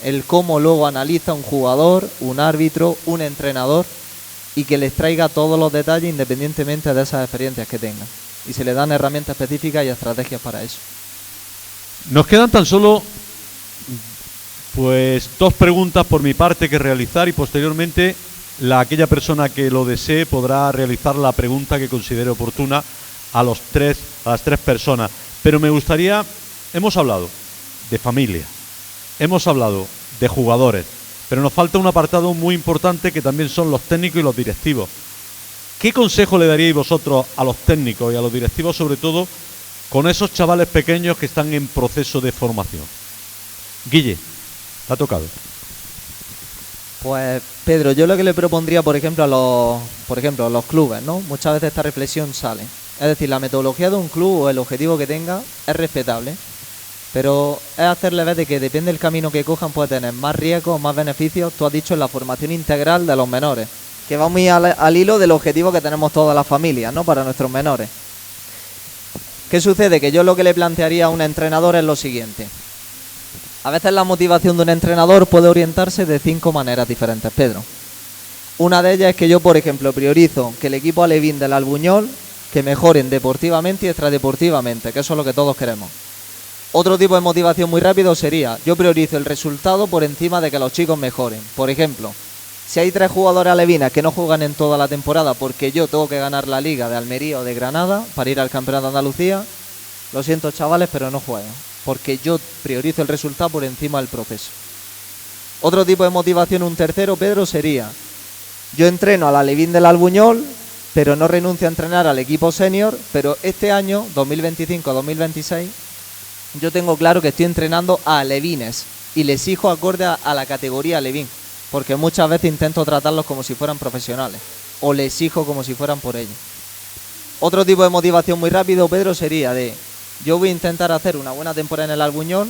el cómo luego analiza un jugador, un árbitro, un entrenador, y que les traiga todos los detalles independientemente de esas experiencias que tengan. Y se le dan herramientas específicas y estrategias para eso. Nos quedan tan solo Pues 2 preguntas por mi parte que realizar y posteriormente aquella persona que lo desee podrá realizar la pregunta que considere oportuna a las 3 personas. Pero me gustaría, hemos hablado de familia, hemos hablado de jugadores, pero nos falta un apartado muy importante que también son los técnicos y los directivos. ¿Qué consejo le daríais vosotros a los técnicos y a los directivos, sobre todo con esos chavales pequeños que están en proceso de formación? Guille, te ha tocado. Pues Pedro, yo lo que le propondría, por ejemplo, a los clubes, ¿no? Muchas veces esta reflexión sale. Es decir, la metodología de un club o el objetivo que tenga es respetable, pero es hacerle ver de que depende del camino que cojan puede tener más riesgos, más beneficios. Tú has dicho en la formación integral de los menores, que va muy al hilo del objetivo que tenemos todas las familias, ¿no? Para nuestros menores. ¿Qué sucede? Que yo lo que le plantearía a un entrenador es lo siguiente. A veces la motivación de un entrenador puede orientarse de 5 maneras diferentes, Pedro. Una de ellas es que yo, por ejemplo, priorizo que el equipo alevín del Albuñol que mejoren deportivamente y extradeportivamente, que eso es lo que todos queremos. Otro tipo de motivación muy rápido sería, yo priorizo el resultado por encima de que los chicos mejoren. Por ejemplo, si hay 3 jugadores alevines que no juegan en toda la temporada porque yo tengo que ganar la Liga de Almería o de Granada para ir al Campeonato de Andalucía, lo siento chavales, pero no juegan, porque yo priorizo el resultado por encima del proceso. Otro tipo de motivación, un tercero, Pedro, sería, yo entreno al alevín del Albuñol, pero no renuncio a entrenar al equipo senior, pero este año, 2025-2026, yo tengo claro que estoy entrenando a alevines y les exijo acorde a la categoría alevín, porque muchas veces intento tratarlos como si fueran profesionales, o les exijo como si fueran por ellos. Otro tipo de motivación muy rápido, Pedro, sería de, yo voy a intentar hacer una buena temporada en el Albuñol,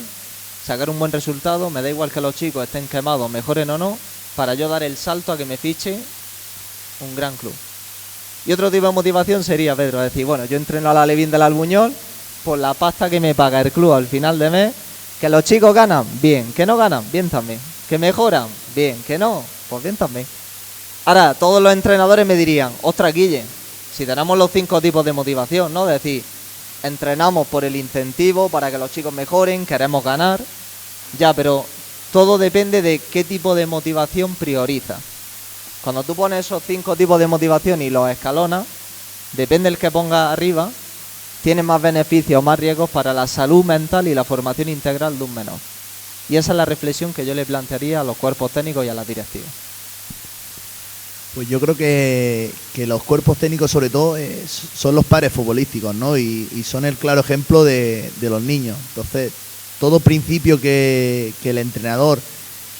sacar un buen resultado, me da igual que los chicos estén quemados, mejoren o no, para yo dar el salto a que me fiche un gran club. Y otro tipo de motivación sería, Pedro, decir, bueno, yo entreno al alevín del Albuñol por la pasta que me paga el club al final de mes, que los chicos ganan, bien, que no ganan, bien también, que mejoran, bien, que no, pues bien también. Ahora, todos los entrenadores me dirían, ostras, Guille, si tenemos los 5 tipos de motivación, ¿no? Es decir, entrenamos por el incentivo, para que los chicos mejoren, queremos ganar, ya, pero todo depende de qué tipo de motivación prioriza. Cuando tú pones esos 5 tipos de motivación y los escalonas, depende del que ponga arriba, tiene más beneficios o más riesgos para la salud mental y la formación integral de un menor. Y esa es la reflexión que yo le plantearía a los cuerpos técnicos y a las directivas. Pues yo creo que los cuerpos técnicos sobre todo son los padres futbolísticos, ¿no? Y son el claro ejemplo de los niños. Entonces, todo principio que el entrenador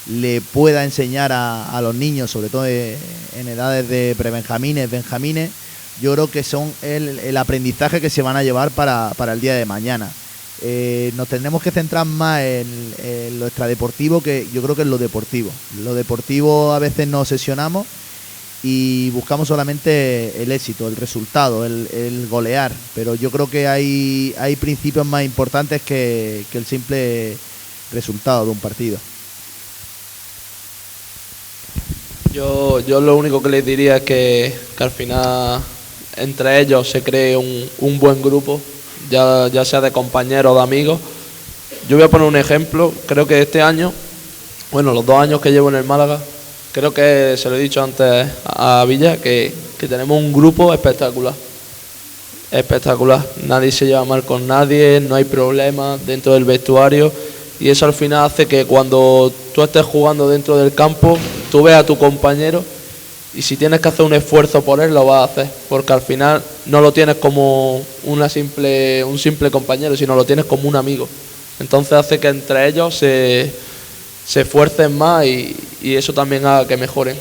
le pueda enseñar a los niños, sobre todo en edades de prebenjamines, benjamines, yo creo que son el aprendizaje que se van a llevar para el día de mañana. Nos tendremos que centrar más en lo extradeportivo, que yo creo que es lo deportivo. Lo deportivo a veces nos obsesionamos y buscamos solamente el éxito, el resultado, el golear, pero yo creo que hay principios más importantes que el simple resultado de un partido. Yo lo único que les diría es que al final entre ellos se cree un buen grupo, ya sea de compañeros o de amigos. Yo voy a poner un ejemplo, creo que este año, bueno, los 2 años que llevo en el Málaga, creo que se lo he dicho antes a Villa, que tenemos un grupo espectacular. Espectacular, nadie se lleva mal con nadie, no hay problemas dentro del vestuario, y eso al final hace que cuando tú estés jugando dentro del campo, tú veas a tu compañero y si tienes que hacer un esfuerzo por él, lo vas a hacer, porque al final no lo tienes como un simple compañero, sino lo tienes como un amigo. Entonces hace que entre ellos se esfuercen más y eso también haga que mejoren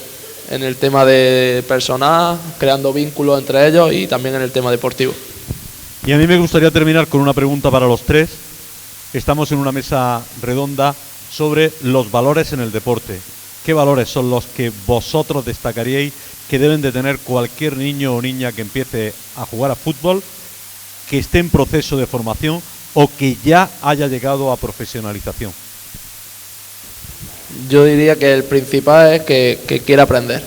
en el tema de personal, creando vínculos entre ellos y también en el tema deportivo. Y a mí me gustaría terminar con una pregunta para los 3. Estamos en una mesa redonda sobre los valores en el deporte. ¿Qué valores son los que vosotros destacaríais que deben de tener cualquier niño o niña que empiece a jugar a fútbol, que esté en proceso de formación o que ya haya llegado a profesionalización? Yo diría que el principal es que quiera aprender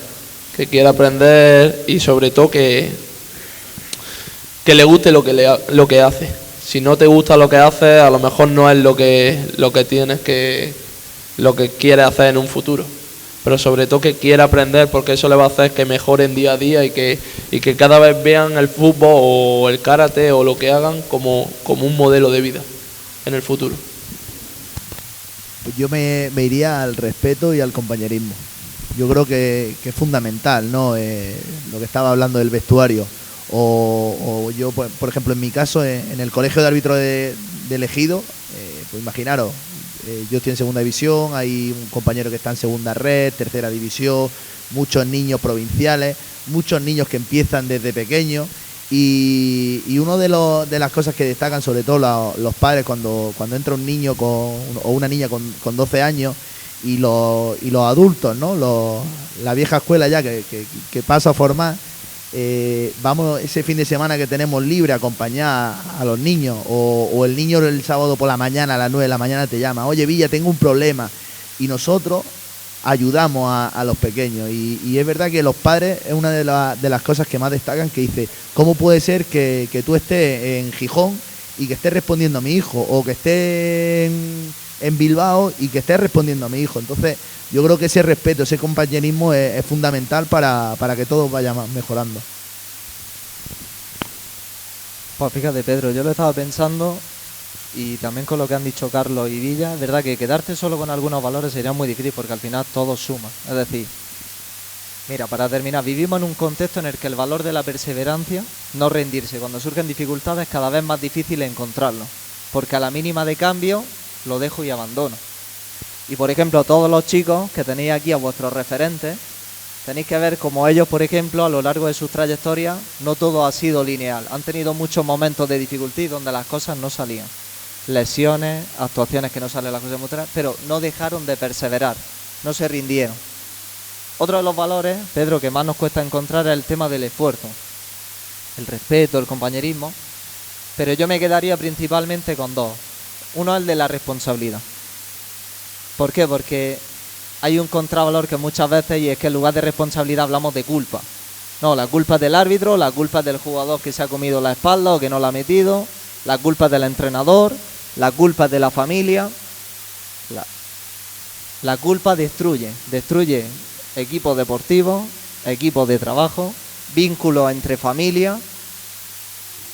y sobre todo que le guste lo que hace. Si no te gusta lo que haces, a lo mejor no es lo que tienes que lo que quiere hacer en un futuro, pero sobre todo que quiera aprender, porque eso le va a hacer que mejoren día a día y que cada vez vean el fútbol o el karate o lo que hagan como un modelo de vida en el futuro. Yo me iría al respeto y al compañerismo. Yo creo que es fundamental, ¿no? Lo que estaba hablando del vestuario. O yo, por ejemplo, en mi caso, en el colegio de árbitros de Ejido, pues imaginaros, yo estoy en segunda división, hay un compañero que está en segunda red, tercera división, muchos niños provinciales, muchos niños que empiezan desde pequeños. Y uno de las cosas que destacan, sobre todo los padres, cuando entra un niño o una niña con 12 años y los adultos, ¿no? La vieja escuela ya que pasa a formar, vamos ese fin de semana que tenemos libre a acompañar a los niños, o el niño el sábado por la mañana a las 9 de la mañana te llama: oye Villa, tengo un problema, y nosotros ayudamos a los pequeños, y es verdad que los padres es una de las cosas que más destacan, que dice: ¿cómo puede ser que tú estés en Gijón y que estés respondiendo a mi hijo, o que estés en Bilbao y que estés respondiendo a mi hijo? Entonces yo creo que ese respeto, ese compañerismo es fundamental para que todo vaya mejorando. Pues fíjate, Pedro, yo lo estaba pensando, y también con lo que han dicho Carlos y Villa, es verdad que quedarte solo con algunos valores sería muy difícil, porque al final todo suma. Es decir, mira, para terminar, vivimos en un contexto en el que el valor de la perseverancia, no rendirse cuando surgen dificultades, es cada vez más difícil encontrarlo, porque a la mínima de cambio lo dejo y abandono. Y por ejemplo, todos los chicos que tenéis aquí a vuestros referentes, tenéis que ver cómo ellos, por ejemplo, a lo largo de sus trayectorias, no todo ha sido lineal. Han tenido muchos momentos de dificultad donde las cosas no salían. Lesiones, actuaciones que no salen las cosas muy claras, pero no dejaron de perseverar, no se rindieron. Otro de los valores, Pedro, que más nos cuesta encontrar es el tema del esfuerzo, el respeto, el compañerismo, pero yo me quedaría principalmente con dos. Uno es el de la responsabilidad. ¿Por qué? Porque hay un contravalor que muchas veces, y es que en lugar de responsabilidad hablamos de culpa. No, la culpa es del árbitro, la culpa es del jugador que se ha comido la espalda o que no la ha metido, la culpa es del entrenador, la culpa es de la familia. La culpa destruye equipos deportivos, equipos de trabajo, vínculos entre familias.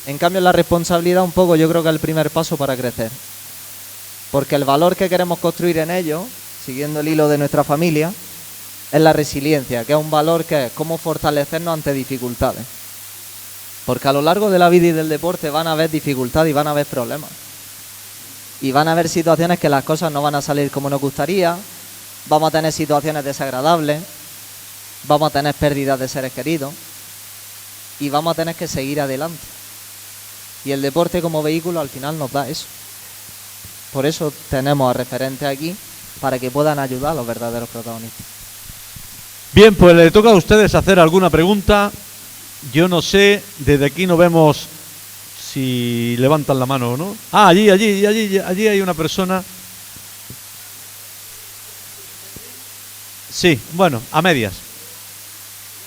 En cambio, la responsabilidad un poco yo creo que es el primer paso para crecer. Porque el valor que queremos construir en ellos, siguiendo el hilo de nuestra familia, es la resiliencia, que es un valor que es cómo fortalecernos ante dificultades. Porque a lo largo de la vida y del deporte van a haber dificultades y van a haber problemas. Y van a haber situaciones que las cosas no van a salir como nos gustaría, vamos a tener situaciones desagradables, vamos a tener pérdidas de seres queridos y vamos a tener que seguir adelante. Y el deporte como vehículo al final nos da eso. Por eso tenemos a referentes aquí, para que puedan ayudar a los verdaderos protagonistas. Bien, pues le toca a ustedes hacer alguna pregunta. Yo no sé, desde aquí no vemos si levantan la mano o no. Ah, allí hay una persona. Sí, bueno, a medias.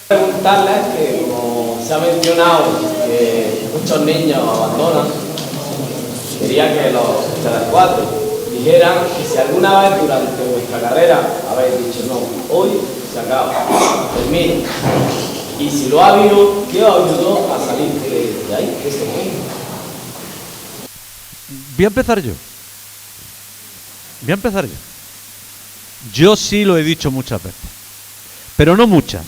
Preguntarles que, como se ha mencionado, que muchos niños abandonan, quería que ustedes cuatro dijeran que si alguna vez durante vuestra carrera habéis dicho: no, hoy se acaba, termino. Y si lo ha habido, ¿qué os ayudó a salir de ahí, de este momento? Voy a empezar yo. Yo sí lo he dicho muchas veces, pero no muchas,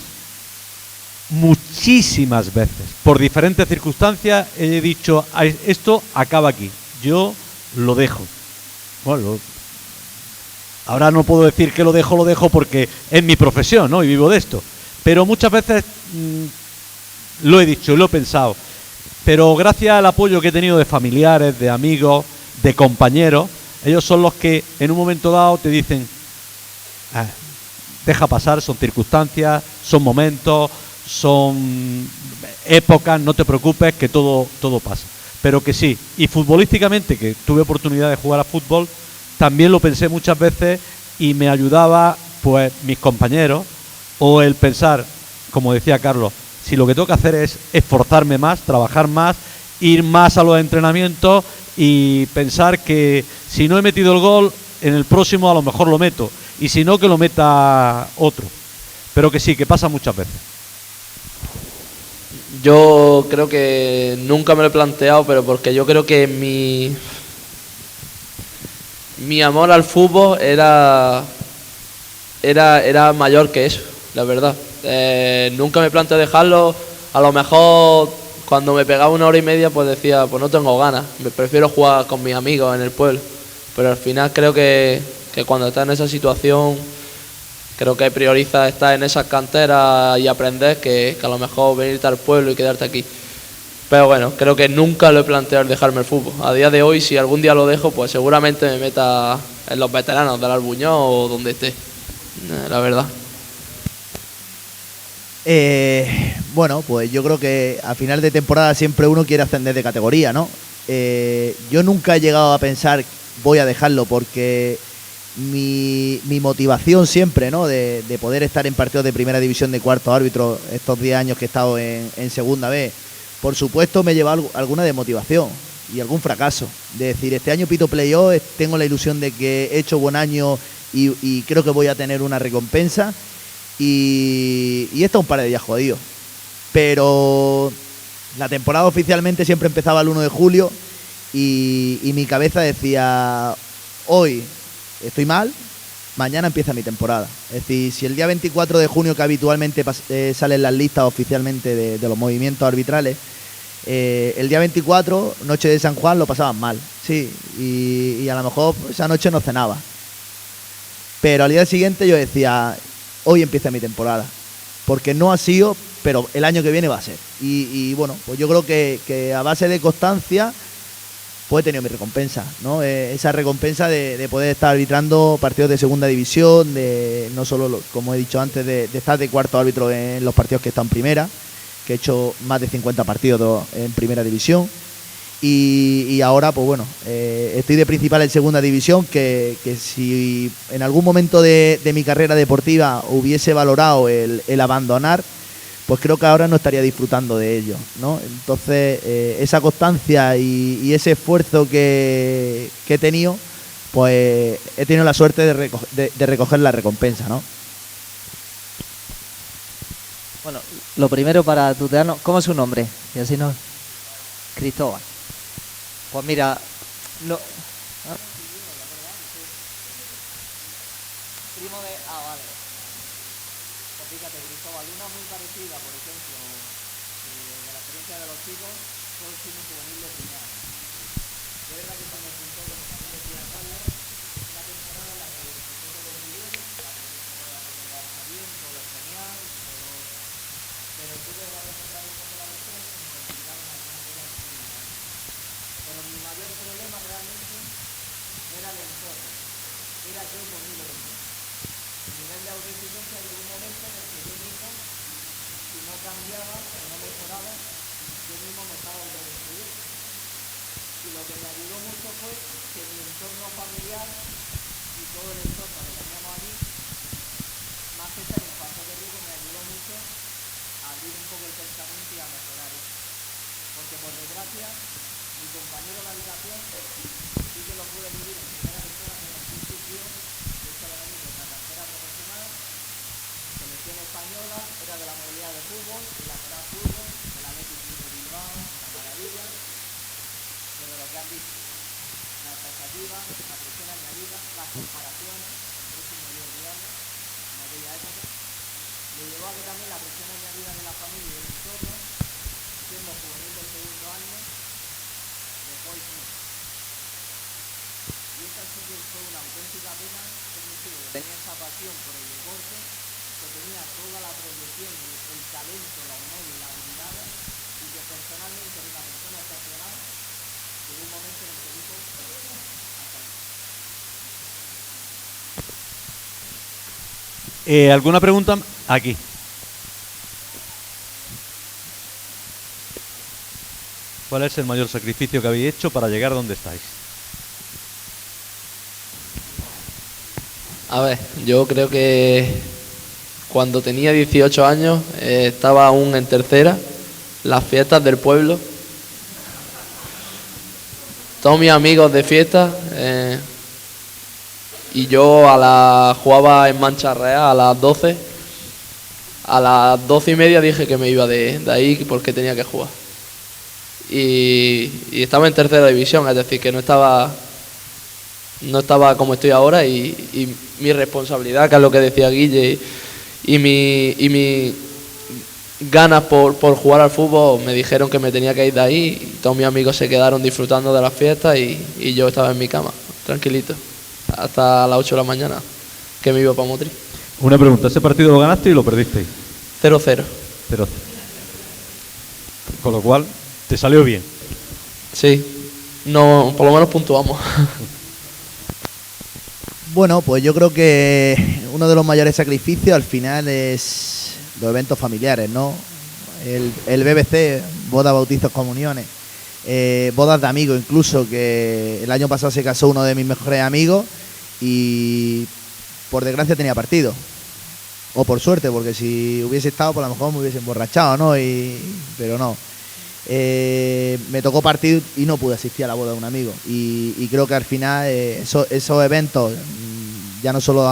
muchísimas veces. Por diferentes circunstancias he dicho: esto acaba aquí, yo lo dejo. Bueno, ahora no puedo decir que lo dejo porque es mi profesión, ¿no? Y vivo de esto. Pero muchas veces lo he dicho, lo he pensado. Pero gracias al apoyo que he tenido de familiares, de amigos, de compañeros, ellos son los que en un momento dado te dicen: deja pasar, son circunstancias, son momentos, son épocas, no te preocupes, que todo pasa. Pero que sí, y futbolísticamente, que tuve oportunidad de jugar a fútbol, también lo pensé muchas veces y me ayudaba pues mis compañeros, o el pensar, como decía Carlos, si lo que tengo que hacer es esforzarme más, trabajar más, ir más a los entrenamientos y pensar que si no he metido el gol, en el próximo a lo mejor lo meto. y si no, que lo meta otro. Pero que sí, que pasa muchas veces. Yo creo que nunca me lo he planteado, pero porque yo creo que mi amor al fútbol era mayor que eso, la verdad. Nunca me planteé dejarlo. A lo mejor cuando me pegaba 1 hora y media, pues decía, pues no tengo ganas, me prefiero jugar con mis amigos en el pueblo. Pero al final creo que cuando estás en esa situación, creo que prioriza estar en esas canteras y aprender que a lo mejor venirte al pueblo y quedarte aquí. Pero bueno, creo que nunca lo he planteado dejarme el fútbol. A día de hoy, si algún día lo dejo, pues seguramente me meta en los veteranos del Albuñol o donde esté, la verdad. Bueno, pues yo creo que a final de temporada siempre uno quiere ascender de categoría, ¿no? Yo nunca he llegado a pensar voy a dejarlo, porque mi motivación siempre, ¿no?, de poder estar en partidos de primera división de cuarto árbitro estos 10 años que he estado en segunda B, por supuesto me lleva alguna desmotivación y algún fracaso. De decir, este año pito playoff, tengo la ilusión de que he hecho buen año y creo que voy a tener una recompensa. Y está un par de días jodido. Pero la temporada oficialmente siempre empezaba el 1 de julio y mi cabeza decía, hoy estoy mal, mañana empieza mi temporada. Es decir, si el día 24 de junio, que habitualmente salen las listas oficialmente de los movimientos arbitrales, el día 24, noche de San Juan, lo pasaban mal, sí, y a lo mejor esa noche no cenaba. Pero al día siguiente yo decía, hoy empieza mi temporada, porque no ha sido, pero el año que viene va a ser. Y bueno, pues yo creo que a base de constancia pues he tenido mi recompensa, ¿no? Esa recompensa de poder estar arbitrando partidos de segunda división, de no solo, como he dicho antes, de estar de cuarto árbitro en los partidos que están en primera, que he hecho más de 50 partidos en primera división. Y ahora, pues bueno, estoy de principal en segunda división, que si en algún momento de mi carrera deportiva hubiese valorado el abandonar, pues creo que ahora no estaría disfrutando de ello, ¿no? Entonces, esa constancia y ese esfuerzo que he tenido, pues he tenido la suerte de recoger la recompensa, ¿no? Bueno, lo primero para tutearnos, ¿cómo es su nombre? Y así no. Cristóbal. Pues mira, primo de... vale. Pues fíjate, Cristóbal, una muy parecida, por ejemplo, de la experiencia de los chicos, fue el cine juvenil de Piñar. De verdad que se me juntó, como también decía Carlos, una temporada en la que el proceso de muy bien, la temporada bien, todo es genial, pero tuve que recuperar un poco la lección y me complicaron algunas cosas muy mal. Pero mi mayor problema realmente no era el entorno, era yo conmigo mismo. El nivel de autoexigencia llegó un momento en el que yo mismo, si no cambiaba o no mejoraba, yo mismo me estaba autodestruyendo. Y lo que me ayudó mucho fue que mi entorno familiar y todo el entorno que teníamos allí, más que ser un factor de riesgo, me ayudó mucho a abrir un poco el pensamiento y a mejorar eso. Porque por desgracia, mi compañero de habitación sí que lo pude vivir en primera persona en el principio, de hecho de venir de la cantera profesional, selección española, era de la modalidad de fútbol, y la era fútbol, el Athletic Club de Bilbao, una maravilla, pero lo que han visto, la expectativa, la presión añadida, las comparaciones, el próximo Jordi Alba, en aquella época, le llevó a que también la presión añadida de la familia y del entorno, siendo juvenil del segundo año, después no. Y esa sí que fue una auténtica pena, es decir, tenía esa pasión por el deporte, que tenía toda la proyección, el talento, los medios, las habilidades, y que personalmente era una persona excepcional, llegó un momento en el que dijo hasta ahí. ¿Alguna pregunta? Aquí. ¿Cuál es el mayor sacrificio que habéis hecho para llegar donde estáis? A ver, yo creo que cuando tenía 18 años estaba aún en tercera, las fiestas del pueblo. Todos mis amigos de fiesta, y yo jugaba en Mancha Real a las 12. A las 12:30 dije que me iba de ahí porque tenía que jugar. Y estaba en tercera división, es decir, que no estaba como estoy ahora, y mi responsabilidad, que es lo que decía Guille, y mi ganas por jugar al fútbol, me dijeron que me tenía que ir de ahí, y todos mis amigos se quedaron disfrutando de las fiestas y yo estaba en mi cama, tranquilito, hasta las 8 de la mañana, que me iba para Motril. Una pregunta, ¿ese partido lo ganaste y lo perdisteis? 0-0. 0-0. Con lo cual, te salió bien. Sí, no, por lo menos puntuamos. Bueno, pues yo creo que uno de los mayores sacrificios al final es los eventos familiares, ¿no? El BBC, bodas, bautizos, comuniones, bodas de amigos incluso, que el año pasado se casó uno de mis mejores amigos y por desgracia tenía partido. O por suerte, porque si hubiese estado, pues a lo mejor me hubiese emborrachado, ¿no? Pero no. Me tocó partido y no pude asistir a la boda de un amigo. Y creo que al final esos eventos, ya no solo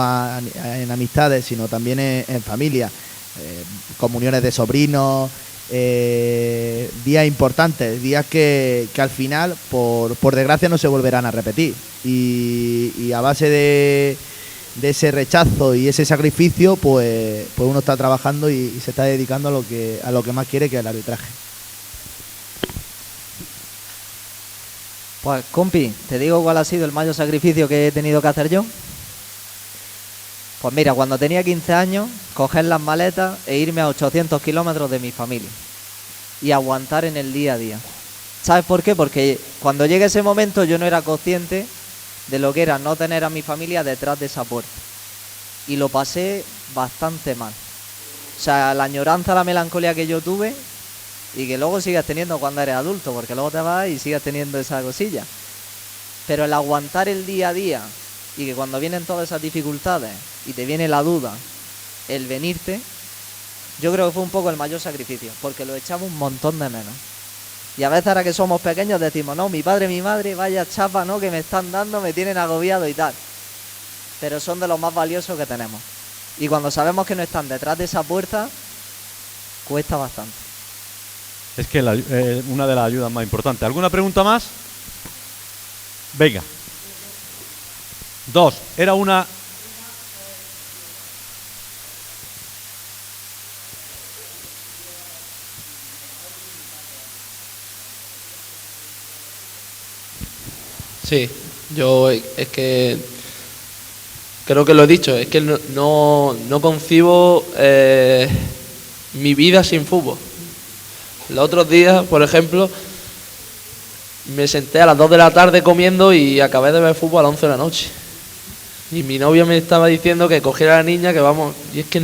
en amistades, sino también en familia, comuniones de sobrinos, días importantes, días que al final, por desgracia, no se volverán a repetir. Y a base de ese rechazo y ese sacrificio, pues uno está trabajando y se está dedicando a lo que más quiere, que es el arbitraje. Pues compi, te digo cuál ha sido el mayor sacrificio que he tenido que hacer yo. Pues mira, cuando tenía 15 años, coger las maletas e irme a 800 kilómetros de mi familia y aguantar en el día a día. ¿Sabes por qué? Porque cuando llegue ese momento yo no era consciente de lo que era no tener a mi familia detrás de esa puerta. Y lo pasé bastante mal. O sea, la añoranza, la melancolía que yo tuve y que luego sigues teniendo cuando eres adulto, porque luego te vas y sigues teniendo esa cosilla. Pero el aguantar el día a día y que cuando vienen todas esas dificultades y te viene la duda, el venirte, yo creo que fue un poco el mayor sacrificio, porque lo echaba un montón de menos. Y a veces ahora que somos pequeños decimos, no, mi padre, mi madre, vaya chapa, ¿no?, que me están dando, me tienen agobiado y tal. Pero son de los más valiosos que tenemos. Y cuando sabemos que no están detrás de esa puerta, cuesta bastante. Es que una de las ayudas más importantes. ¿Alguna pregunta más? Venga. 2. Era una... Sí, yo es que creo que lo he dicho, es que no concibo mi vida sin fútbol. Los otros días, por ejemplo, me senté a las 2 de la tarde comiendo y acabé de ver fútbol a las 11 de la noche. Y mi novia me estaba diciendo que cogiera a la niña, que vamos, y es que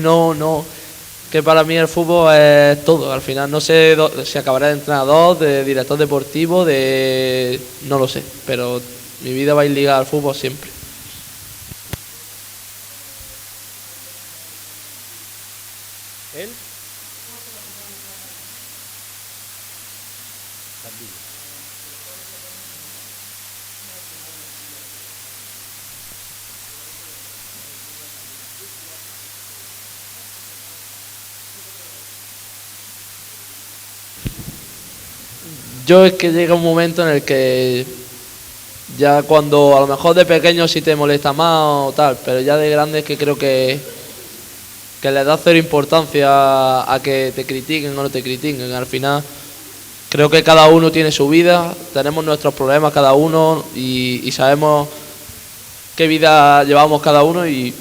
que para mí el fútbol es todo. Al final no sé si acabaré de entrenador, de director deportivo, no lo sé, pero mi vida va a ir ligada al fútbol siempre. ¿Él? Yo es que llega un momento en el que ya cuando a lo mejor de pequeño sí te molesta más o tal, pero ya de grande es que creo que le da cero importancia a que te critiquen o no te critiquen. Al final creo que cada uno tiene su vida, tenemos nuestros problemas cada uno y sabemos qué vida llevamos cada uno, y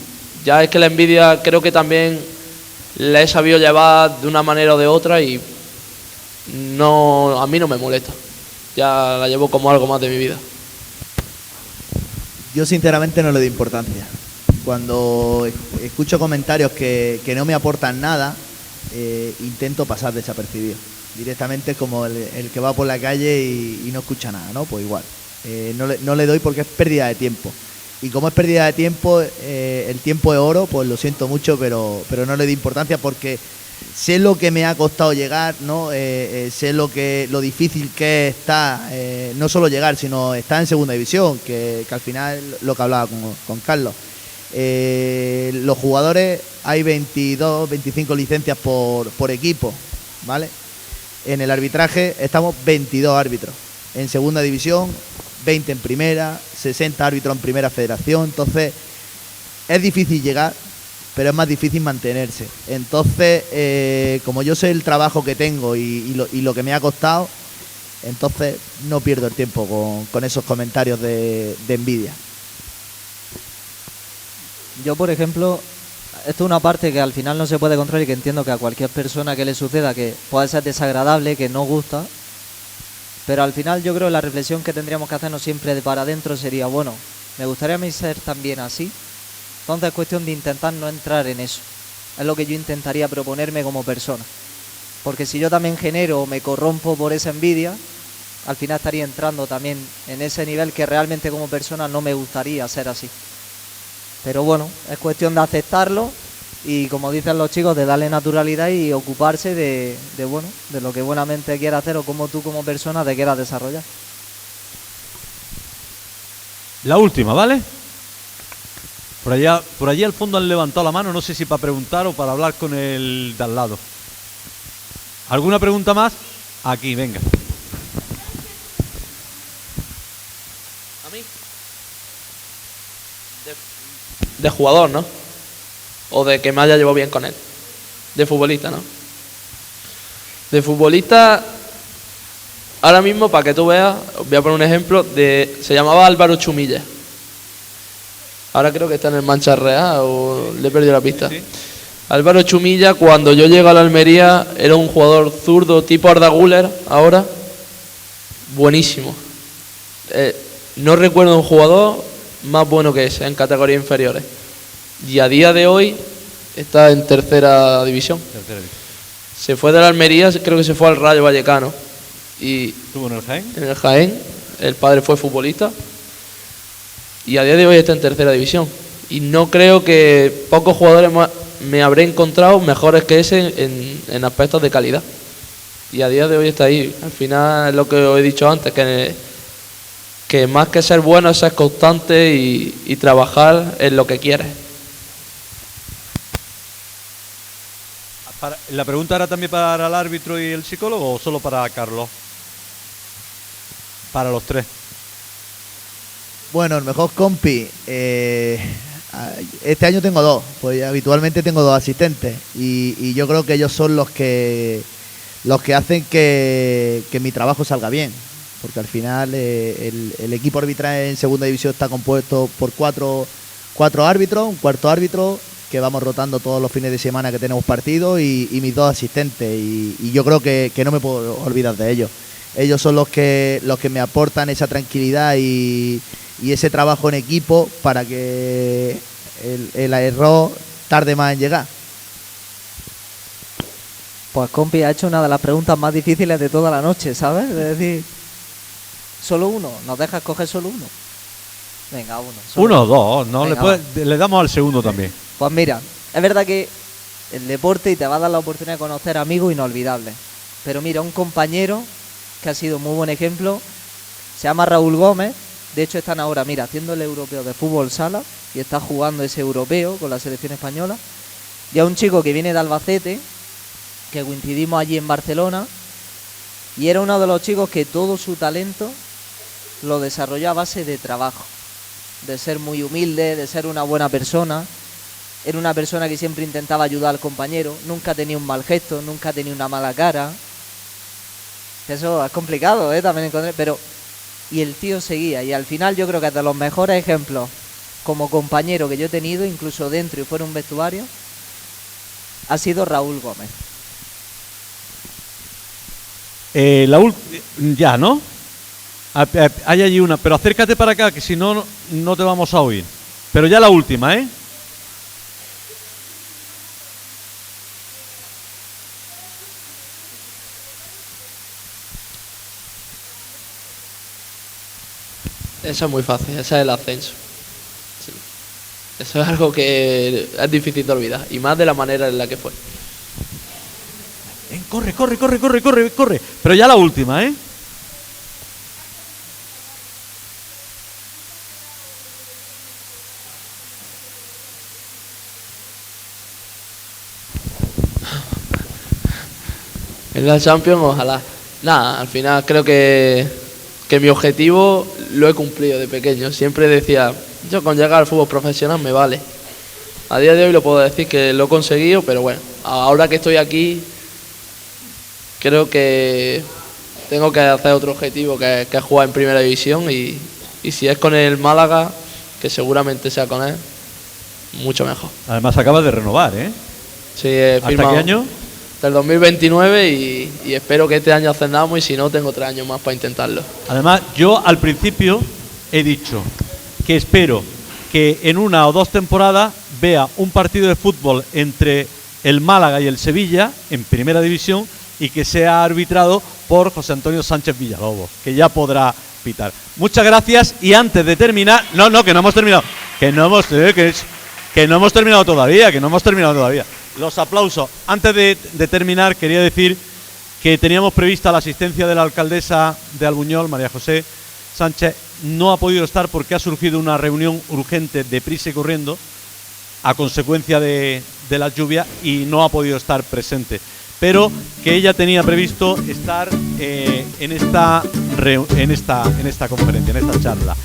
ya es que la envidia creo que también la he sabido llevar de una manera o de otra y a mí no me molesta, ya la llevo como algo más de mi vida. Yo sinceramente no le doy importancia. Cuando escucho comentarios que no me aportan nada, intento pasar desapercibido. Directamente como el que va por la calle y no escucha nada, ¿no? Pues igual. No le doy porque es pérdida de tiempo. Y como es pérdida de tiempo, el tiempo es oro, pues lo siento mucho, pero no le doy importancia porque sé lo que me ha costado llegar, ¿no? Sé lo difícil que está, no solo llegar, sino estar en segunda división, que al final lo que hablaba con Carlos. Los jugadores, hay 22, 25 licencias por equipo, ¿vale? En el arbitraje estamos 22 árbitros. En segunda división, 20 en primera, 60 árbitros en primera federación. Entonces, es difícil llegar, pero es más difícil mantenerse. Entonces, como yo sé el trabajo que tengo y lo que me ha costado, entonces no pierdo el tiempo con esos comentarios de envidia. Yo, por ejemplo, esto es una parte que al final no se puede controlar y que entiendo que a cualquier persona que le suceda, que puede ser desagradable, que no gusta, pero al final yo creo que la reflexión que tendríamos que hacernos siempre de para adentro sería, bueno, me gustaría a mí ser también así. Entonces es cuestión de intentar no entrar en eso. Es lo que yo intentaría proponerme como persona. Porque si yo también genero o me corrompo por esa envidia, al final estaría entrando también en ese nivel que realmente como persona no me gustaría ser así. Pero bueno, es cuestión de aceptarlo y, como dicen los chicos, de darle naturalidad y ocuparse de lo que buenamente quieras hacer o cómo tú como persona te quieras desarrollar. La última, ¿vale? Por allí al fondo han levantado la mano, no sé si para preguntar o para hablar con el de al lado. ¿Alguna pregunta más? Aquí, venga. ¿A mí? De jugador, ¿no? O de que me haya llevado bien con él. De futbolista, ¿no? De futbolista, ahora mismo, para que tú veas, os voy a poner un ejemplo, se llamaba Álvaro Chumilla. Ahora creo que está en el Mancha Real o le he perdido la pista. Sí. Álvaro Chumilla, cuando yo llego a la Almería, era un jugador zurdo tipo Arda Güler, ahora, buenísimo. No recuerdo un jugador más bueno que ese en categorías inferiores. Y a día de hoy está en tercera división. Se fue de la Almería, creo que se fue al Rayo Vallecano. Y ¿estuvo en el Jaén? En el Jaén, el padre fue futbolista. Y a día de hoy está en tercera división. Y no creo que pocos jugadores me habré encontrado mejores que ese en aspectos de calidad. Y a día de hoy está ahí. Al final es lo que os he dicho antes, que más que ser bueno es ser constante y trabajar en lo que quieres. ¿La pregunta era también para el árbitro y el psicólogo o solo para Carlos? Para los tres. Bueno, el mejor compi, este año tengo dos, pues habitualmente tengo dos asistentes y yo creo que ellos son los que hacen que mi trabajo salga bien, porque al final el equipo arbitral en segunda división está compuesto por cuatro árbitros, un cuarto árbitro que vamos rotando todos los fines de semana que tenemos partidos y mis dos asistentes y yo creo que no me puedo olvidar de ellos. Ellos son los que me aportan esa tranquilidad y ese trabajo en equipo para que el error tarde más en llegar. Pues compi ha hecho una de las preguntas más difíciles de toda la noche, ¿sabes? Es decir, solo uno, nos deja escoger solo uno. Venga, uno. Uno o dos, ¿no? Venga, le damos al segundo también. Pues mira, es verdad que el deporte y te va a dar la oportunidad de conocer amigos inolvidables. Pero mira, un compañero que ha sido muy buen ejemplo, se llama Raúl Gómez. De hecho están ahora, mira, haciendo el europeo de fútbol sala y está jugando ese europeo con la selección española. Y a un chico que viene de Albacete, que coincidimos allí en Barcelona, y era uno de los chicos que todo su talento lo desarrolló a base de trabajo, de ser muy humilde, de ser una buena persona. Era una persona que siempre intentaba ayudar al compañero, nunca tenía un mal gesto, nunca tenía una mala cara. Eso es complicado, también encontré, pero... Y el tío seguía, y al final yo creo que es de los mejores ejemplos como compañero que yo he tenido, incluso dentro y fuera un vestuario, ha sido Raúl Gómez. Ya, ¿no? Hay allí una, pero acércate para acá, que si no, no te vamos a oír. Pero ya la última, ¿eh? Eso es muy fácil, ese es el ascenso. Sí. Eso es algo que es difícil de olvidar, y más de la manera en la que fue. Corre, corre, corre, corre, corre, corre. Pero ya la última, ¿eh? En la Champions, ojalá. Nada, al final creo que mi objetivo lo he cumplido de pequeño. Siempre decía, yo con llegar al fútbol profesional me vale. A día de hoy lo puedo decir que lo he conseguido, pero bueno, ahora que estoy aquí, creo que tengo que hacer otro objetivo, que es jugar en primera división y si es con el Málaga, que seguramente sea con él, mucho mejor. Además acabas de renovar, ¿eh? Sí, he ¿Hasta firmado qué año? hasta el 2029 y espero que este año ascendamos y si no, tengo 3 años más para intentarlo. Además, yo al principio he dicho que espero que en 1 o 2 temporadas vea un partido de fútbol entre el Málaga y el Sevilla en primera división y que sea arbitrado por José Antonio Sánchez Villalobos, que ya podrá pitar. Muchas gracias y antes de terminar, que no hemos terminado, que no hemos terminado todavía. Los aplausos. Antes de terminar, quería decir que teníamos prevista la asistencia de la alcaldesa de Albuñol, María José Sánchez. No ha podido estar porque ha surgido una reunión urgente deprisa y corriendo a consecuencia de las lluvias y no ha podido estar presente. Pero que ella tenía previsto estar en esta conferencia, en esta charla.